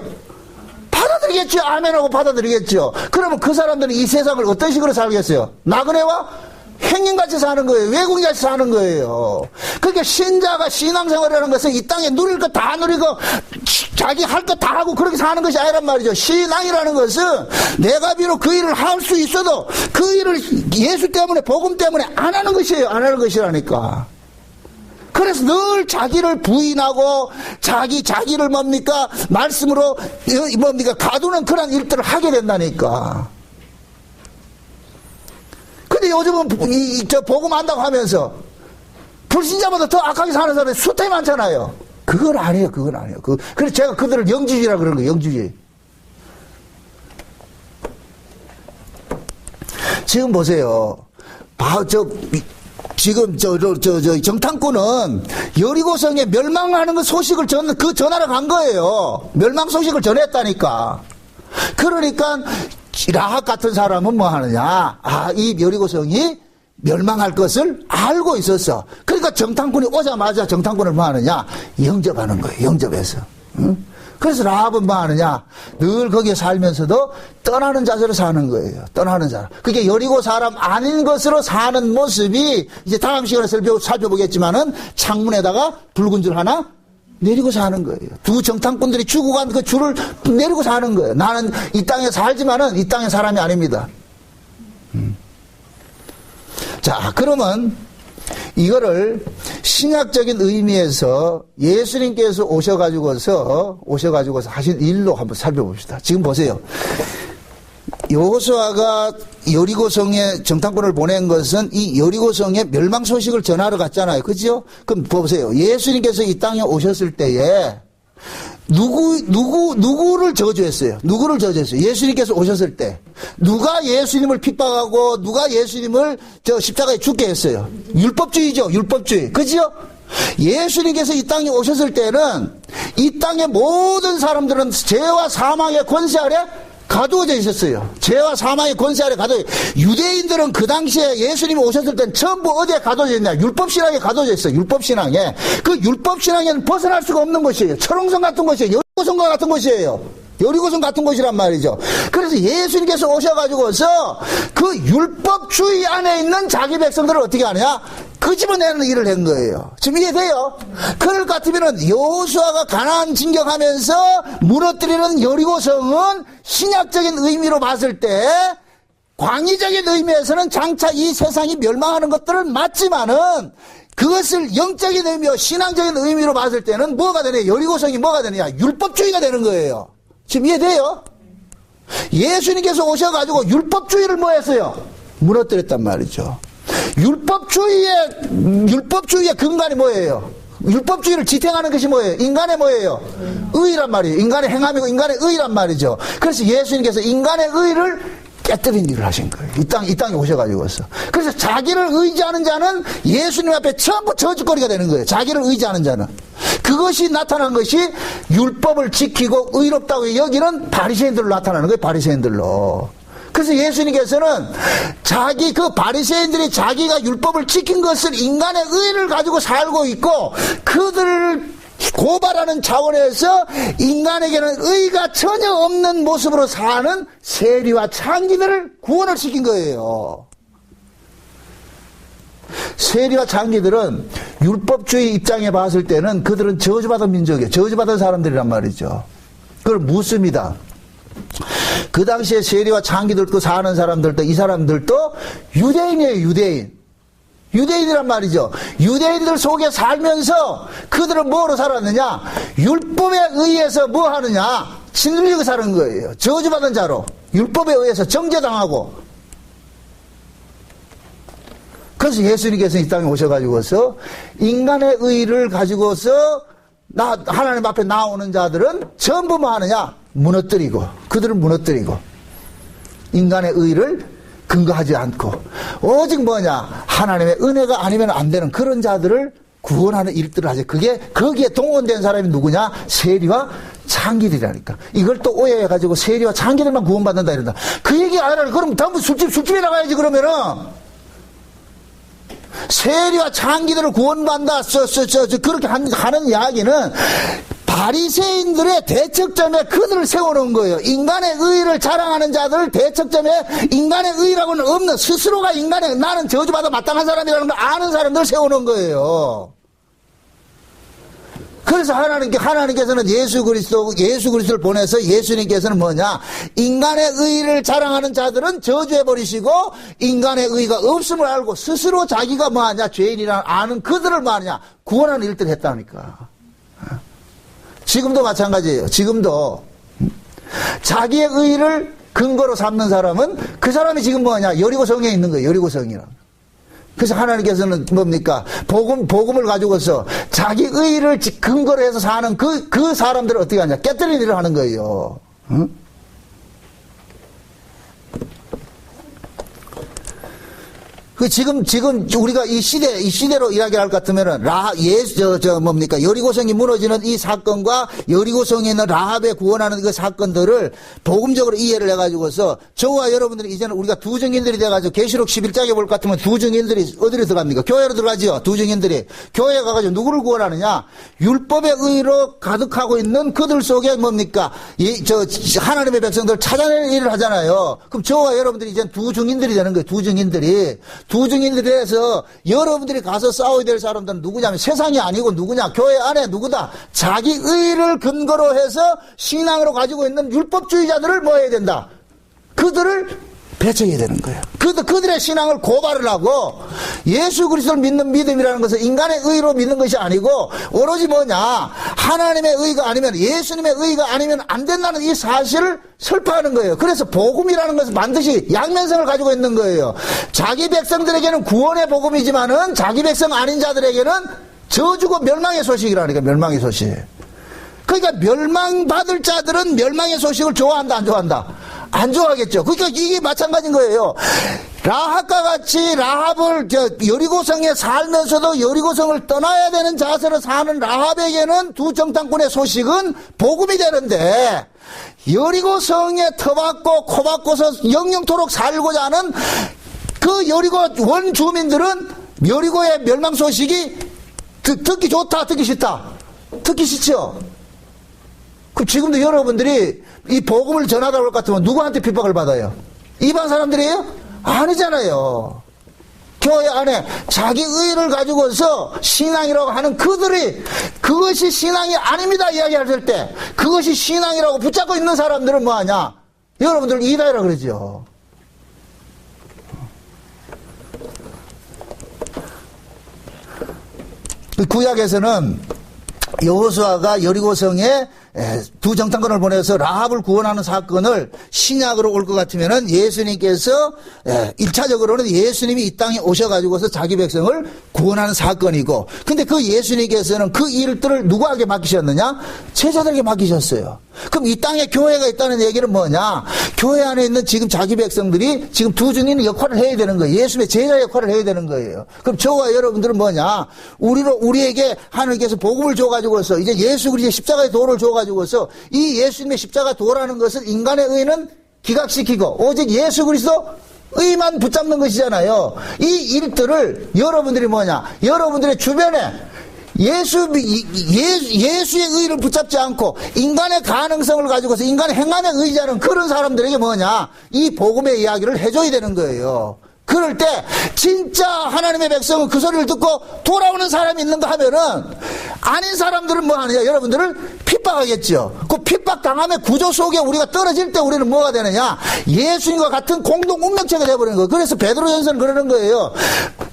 받아들이겠죠. 아멘하고 받아들이겠죠. 그러면 그 사람들은 이 세상을 어떤 식으로 살겠어요? 나그네와 행인같이 사는 거예요. 외국인같이 사는 거예요. 그러니까 신자가 신앙생활이라는 것은 이 땅에 누릴 거 다 누리고 자기 할 거 다 하고 그렇게 사는 것이 아니란 말이죠. 신앙이라는 것은 내가 비록 그 일을 할 수 있어도 그 일을 예수 때문에 복음 때문에 안 하는 것이에요. 안 하는 것이라니까. 그래서 늘 자기를 부인하고 자기를 뭡니까? 말씀으로 뭡니까? 가두는 그런 일들을 하게 된다니까. 근데 요즘은 저 복음 한다고 하면서 불신자보다 더 악하게 사는 사람이 수태히 많잖아요. 그건 아니에요. 그건 아니에요. 그래서 제가 그들을 영주주의라 그러는 거예요. 영주주의. 지금 보세요. 지금 정탐꾼은 여리고성에 멸망하는 그 소식을 전하러 간 거예요. 멸망 소식을 전했다니까. 그러니까 라합 같은 사람은 뭐 하느냐? 이 여리고성이 멸망할 것을 알고 있었어. 그러니까 정탐꾼이 오자마자 정탐꾼을 뭐 하느냐? 영접하는 거예요. 영접해서. 응? 그래서 라합은 뭐 하느냐? 늘 거기에 살면서도 떠나는 자세로 사는 거예요. 떠나는 자. 그게 여리고 사람 아닌 것으로 사는 모습이 이제 다음 시간에 살펴보겠지만은 창문에다가 붉은 줄 하나 내리고 사는 거예요. 두 정탐꾼들이 주고 간 그 줄을 내리고 사는 거예요. 나는 이 땅에 살지만은 이 땅의 사람이 아닙니다. 자, 그러면 이거를 신약적인 의미에서 예수님께서 오셔가지고서 하신 일로 한번 살펴봅시다. 지금 보세요. 여호수아가 여리고성에 정탐꾼을 보낸 것은 이 여리고성의 멸망 소식을 전하러 갔잖아요. 그죠? 그럼 보세요. 예수님께서 이 땅에 오셨을 때에 누구를 저주했어요? 누구를 저주했어요? 예수님께서 오셨을 때. 누가 예수님을 핍박하고 누가 예수님을 십자가에 죽게 했어요? 율법주의죠. 율법주의. 그죠? 예수님께서 이 땅에 오셨을 때는 이 땅의 모든 사람들은 죄와 사망의 권세 아래 가두어져 있었어요. 죄와 사망의 권세 아래 가두어져. 유대인들은 그 당시에 예수님이 오셨을 땐 전부 어디에 가두어져 있냐? 율법신앙에 가두어져 있어요. 율법신앙에. 그 율법신앙에는 벗어날 수가 없는 것이에요. 철옹성 같은 것이에요. 여리고성과 같은 것이에요. 여리고성 같은 것이란 말이죠. 그래서 예수님께서 오셔가지고서 그 율법주의 안에 있는 자기 백성들을 어떻게 하느냐? 끄집어내는 일을 한 거예요. 지금 이해돼요? 그럴 것 같으면은 여호수아가 가나안 진격하면서 무너뜨리는 여리고성은 신약적인 의미로 봤을 때 광의적인 의미에서는 장차 이 세상이 멸망하는 것들은 맞지만은 그것을 영적인 의미와 신앙적인 의미로 봤을 때는 뭐가 되냐? 여리고성이 뭐가 되느냐? 율법주의가 되는 거예요. 지금 이해돼요? 예수님께서 오셔가지고 율법주의를 뭐 했어요? 무너뜨렸단 말이죠. 율법주의의 근간이 뭐예요? 율법주의를 지탱하는 것이 뭐예요? 인간의 뭐예요? 의란 말이에요. 인간의 행함이고 인간의 의란 말이죠. 그래서 예수님께서 인간의 의를 깨뜨린 일을 하신 거예요. 이 땅에 오셔가지고서. 그래서 자기를 의지하는 자는 예수님 앞에 전부 저주거리가 되는 거예요. 자기를 의지하는 자는. 그것이 나타난 것이 율법을 지키고 의롭다고 여기는 바리새인들로 나타나는 거예요. 바리새인들로. 그래서 예수님께서는 그 바리새인들이 자기가 율법을 지킨 것을 인간의 의를 가지고 살고 있고 그들을 고발하는 차원에서 인간에게는 의가 전혀 없는 모습으로 사는 세리와 창기들을 구원을 시킨 거예요. 세리와 창기들은 율법주의 입장에 봤을 때는 그들은 저주받은 민족이에요. 저주받은 사람들이란 말이죠. 그걸 묻습니다. 그 당시에 세리와 창기들도 사는 사람들도 이 사람들도 유대인이에요. 유대인이란 말이죠. 유대인들 속에 살면서 그들은 뭐로 살았느냐? 율법에 의해서 뭐 하느냐? 짓눌리고 사는 거예요. 저주받은 자로. 율법에 의해서 정죄당하고. 그래서 예수님께서 이 땅에 오셔가지고서 인간의 의를 가지고서 하나님 앞에 나오는 자들은 전부 뭐 하느냐? 무너뜨리고. 그들을 무너뜨리고. 인간의 의를 근거하지 않고 오직 뭐냐 하나님의 은혜가 아니면 안 되는 그런 자들을 구원하는 일들을 하죠. 거기에 동원된 사람이 누구냐? 세리와 창기들이라니까. 이걸 또 오해해가지고 세리와 창기들만 구원받는다 이런다. 그 얘기 아니라 그럼 전부 술집에 나가야지. 그러면은 세리와 창기들을 구원받는다 그렇게 하는 이야기는 바리새인들의 대척점에 그들을 세워놓은 거예요. 인간의 의를 자랑하는 자들을 대척점에 인간의 의라고는 없는 스스로가 나는 저주받아 마땅한 사람이라는 걸 아는 사람들을 세워놓은 거예요. 그래서 하나님께서는 예수 그리스도를 보내서 예수님께서는 뭐냐? 인간의 의를 자랑하는 자들은 저주해버리시고 인간의 의가 없음을 알고 스스로 자기가 뭐하냐? 죄인이라 아는 그들을 뭐하냐? 구원하는 일들을 했다니까. 지금도 마찬가지예요. 지금도 자기의 의를 근거로 삼는 사람은 그 사람이 지금 뭐냐? 여리고성에 있는 거예요. 여리고성이랑. 그래서 하나님께서는 뭡니까? 복음을 가지고서 자기 의를 근거로 해서 사는 그 사람들을 어떻게 하냐? 깨뜨리는 일을 하는 거예요. 응? 지금 우리가 이 시대로 이야기할 것 같으면은 여리고성이 무너지는 이 사건과 여리고성에 있는 라합의 구원하는 그 사건들을 복음적으로 이해를 해가지고서 저와 여러분들이 이제는 우리가 두 증인들이 돼가지고 계시록 11장에 볼 것 같으면 두 증인들이 어디로 들어갑니까? 교회로 들어가지요. 두 증인들이 교회에 가가지고 누구를 구원하느냐? 율법의 의로 가득하고 있는 그들 속에 뭡니까? 하나님의 백성들을 찾아내는 일을 하잖아요. 그럼 저와 여러분들이 이제는 두 증인들이 되는 거예요. 두 증인들이 해서 여러분들이 가서 싸워야 될 사람들은 누구냐면 세상이 아니고 누구냐? 교회 안에 누구다? 자기 의를 근거로 해서 신앙으로 가지고 있는 율법주의자들을 뭐 해야 된다? 그들을 배척해야 되는 거예요. 그들의 신앙을 고발을 하고 예수 그리스도를 믿는 믿음이라는 것은 인간의 의로 믿는 것이 아니고 오로지 뭐냐? 하나님의 의가 아니면 예수님의 의가 아니면 안 된다는 이 사실을 설파하는 거예요. 그래서 복음이라는 것은 반드시 양면성을 가지고 있는 거예요. 자기 백성들에게는 구원의 복음이지만은 자기 백성 아닌 자들에게는 저주고 멸망의 소식이라니까. 멸망의 소식. 그러니까 멸망받을 자들은 멸망의 소식을 좋아한다 안 좋아한다? 안 좋아하겠죠. 그러니까 이게 마찬가지인 거예요. 라합과 같이 라합을 여리고성에 살면서도 여리고성을 떠나야 되는 자세로 사는 라합에게는 두 정탐꾼의 소식은 복음이 되는데 여리고성에 터받고 코받고서 영영토록 살고자 하는 그 여리고 원주민들은 여리고의 멸망 소식이 듣기 좋다 듣기 싫다? 듣기 싫죠. 그럼 지금도 여러분들이 이 복음을 전하다 올 것 같으면 누구한테 핍박을 받아요? 이방 사람들이에요? 아니잖아요. 교회 안에 자기 의를 가지고서 신앙이라고 하는 그들이 그것이 신앙이 아닙니다 이야기할 때 그것이 신앙이라고 붙잡고 있는 사람들은 뭐하냐? 여러분들 이다이라 그러죠. 구약에서는 여호수아가 여리고성에 두 정탐꾼을 보내서 라합을 구원하는 사건을 신약으로 올 것 같으면은 예수님께서 1차적으로는 예수님이 이 땅에 오셔가지고서 자기 백성을 구원하는 사건이고, 근데 그 예수님께서는 그 일들을 누구에게 맡기셨느냐? 제자들에게 맡기셨어요. 그럼 이 땅에 교회가 있다는 얘기는 뭐냐? 교회 안에 있는 지금 자기 백성들이 지금 두 중인 역할을 해야 되는 거예요. 예수님의 제자 역할을 해야 되는 거예요. 그럼 저와 여러분들은 뭐냐? 우리에게 하나님께서 복음을 줘가지고서 이제 예수 그리스도의 십자가의 도를 줘가지고서 이 예수님의 십자가 도라는 것을 인간의 의는 기각시키고 오직 예수 그리스도 의만 붙잡는 것이잖아요. 이 일들을 여러분들이 뭐냐? 여러분들의 주변에 예수의 의를 붙잡지 않고 인간의 가능성을 가지고서 인간의 행함에 의지하는 그런 사람들에게 뭐냐? 이 복음의 이야기를 해줘야 되는 거예요. 그럴 때 진짜 하나님의 백성은 그 소리를 듣고 돌아오는 사람이 있는가 하면은, 아닌 사람들은 뭐 하느냐? 여러분들을 핍박하겠죠. 그 핍박당함의 구조 속에 우리가 떨어질 때 우리는 뭐가 되느냐? 예수님과 같은 공동 운명체가 되어버리는 거예요. 그래서 베드로전서는 그러는 거예요.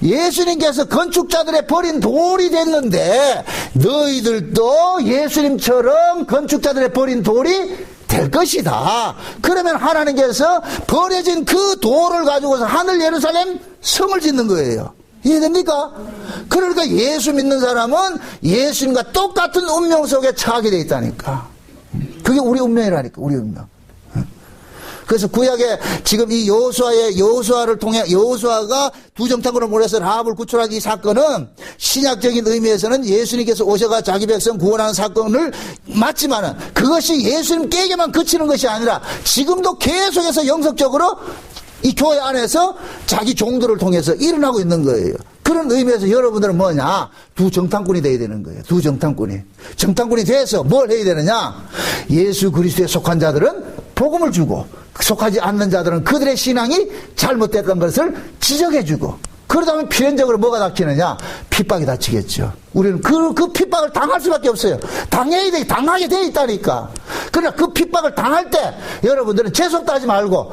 예수님께서 건축자들의 버린 돌이 됐는데 너희들도 예수님처럼 건축자들의 버린 돌이 될 것이다. 그러면 하나님께서 버려진 그 돌을 가지고서 하늘 예루살렘 성을 짓는 거예요. 이해됩니까? 그러니까 예수 믿는 사람은 예수님과 똑같은 운명 속에 처하게 돼 있다니까. 그게 우리 운명이라니까, 우리 운명. 그래서 구약에 지금 이 여호수아를 통해 여호수아가 두 정탐꾼을 보내서 라합을 구출하기 이 사건은 신약적인 의미에서는 예수님께서 오셔가 자기 백성 구원하는 사건을 맞지만은 그것이 예수님께게만 그치는 것이 아니라 지금도 계속해서 영속적으로 이 교회 안에서 자기 종들을 통해서 일어나고 있는 거예요. 그런 의미에서 여러분들은 뭐냐? 두 정탐꾼이 돼야 되는 거예요. 두 정탐꾼이. 정탐꾼이 돼서 뭘 해야 되느냐? 예수 그리스도에 속한 자들은 복음을 주고 속하지 않는 자들은 그들의 신앙이 잘못됐던 것을 지적해주고, 그러다 보면 필연적으로 뭐가 닥치느냐? 핍박이 닥치겠죠. 우리는 그 핍박을 당할 수밖에 없어요. 당하게 돼 있다니까. 그러나 그 핍박을 당할 때 여러분들은 재수없다 하지 말고,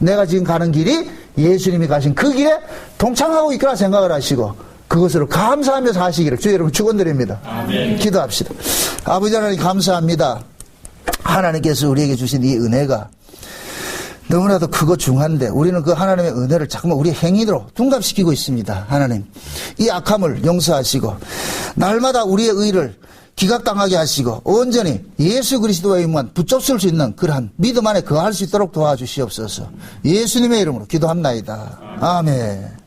내가 지금 가는 길이 예수님이 가신 그 길에 동참하고 있구나 생각을 하시고 그것으로 감사하며 사시기를 주 여러분 축원드립니다. 아멘. 기도합시다. 아버지 하나님 감사합니다. 하나님께서 우리에게 주신 이 은혜가 너무나도 크고 중한데 우리는 그 하나님의 은혜를 자꾸만 우리의 행위로 둔갑시키고 있습니다. 하나님, 이 악함을 용서하시고 날마다 우리의 의를 기각당하게 하시고 온전히 예수 그리스도에만 붙잡을 수 있는 그러한 믿음 안에 거할 수 있도록 도와주시옵소서. 예수님의 이름으로 기도합나이다. 아멘.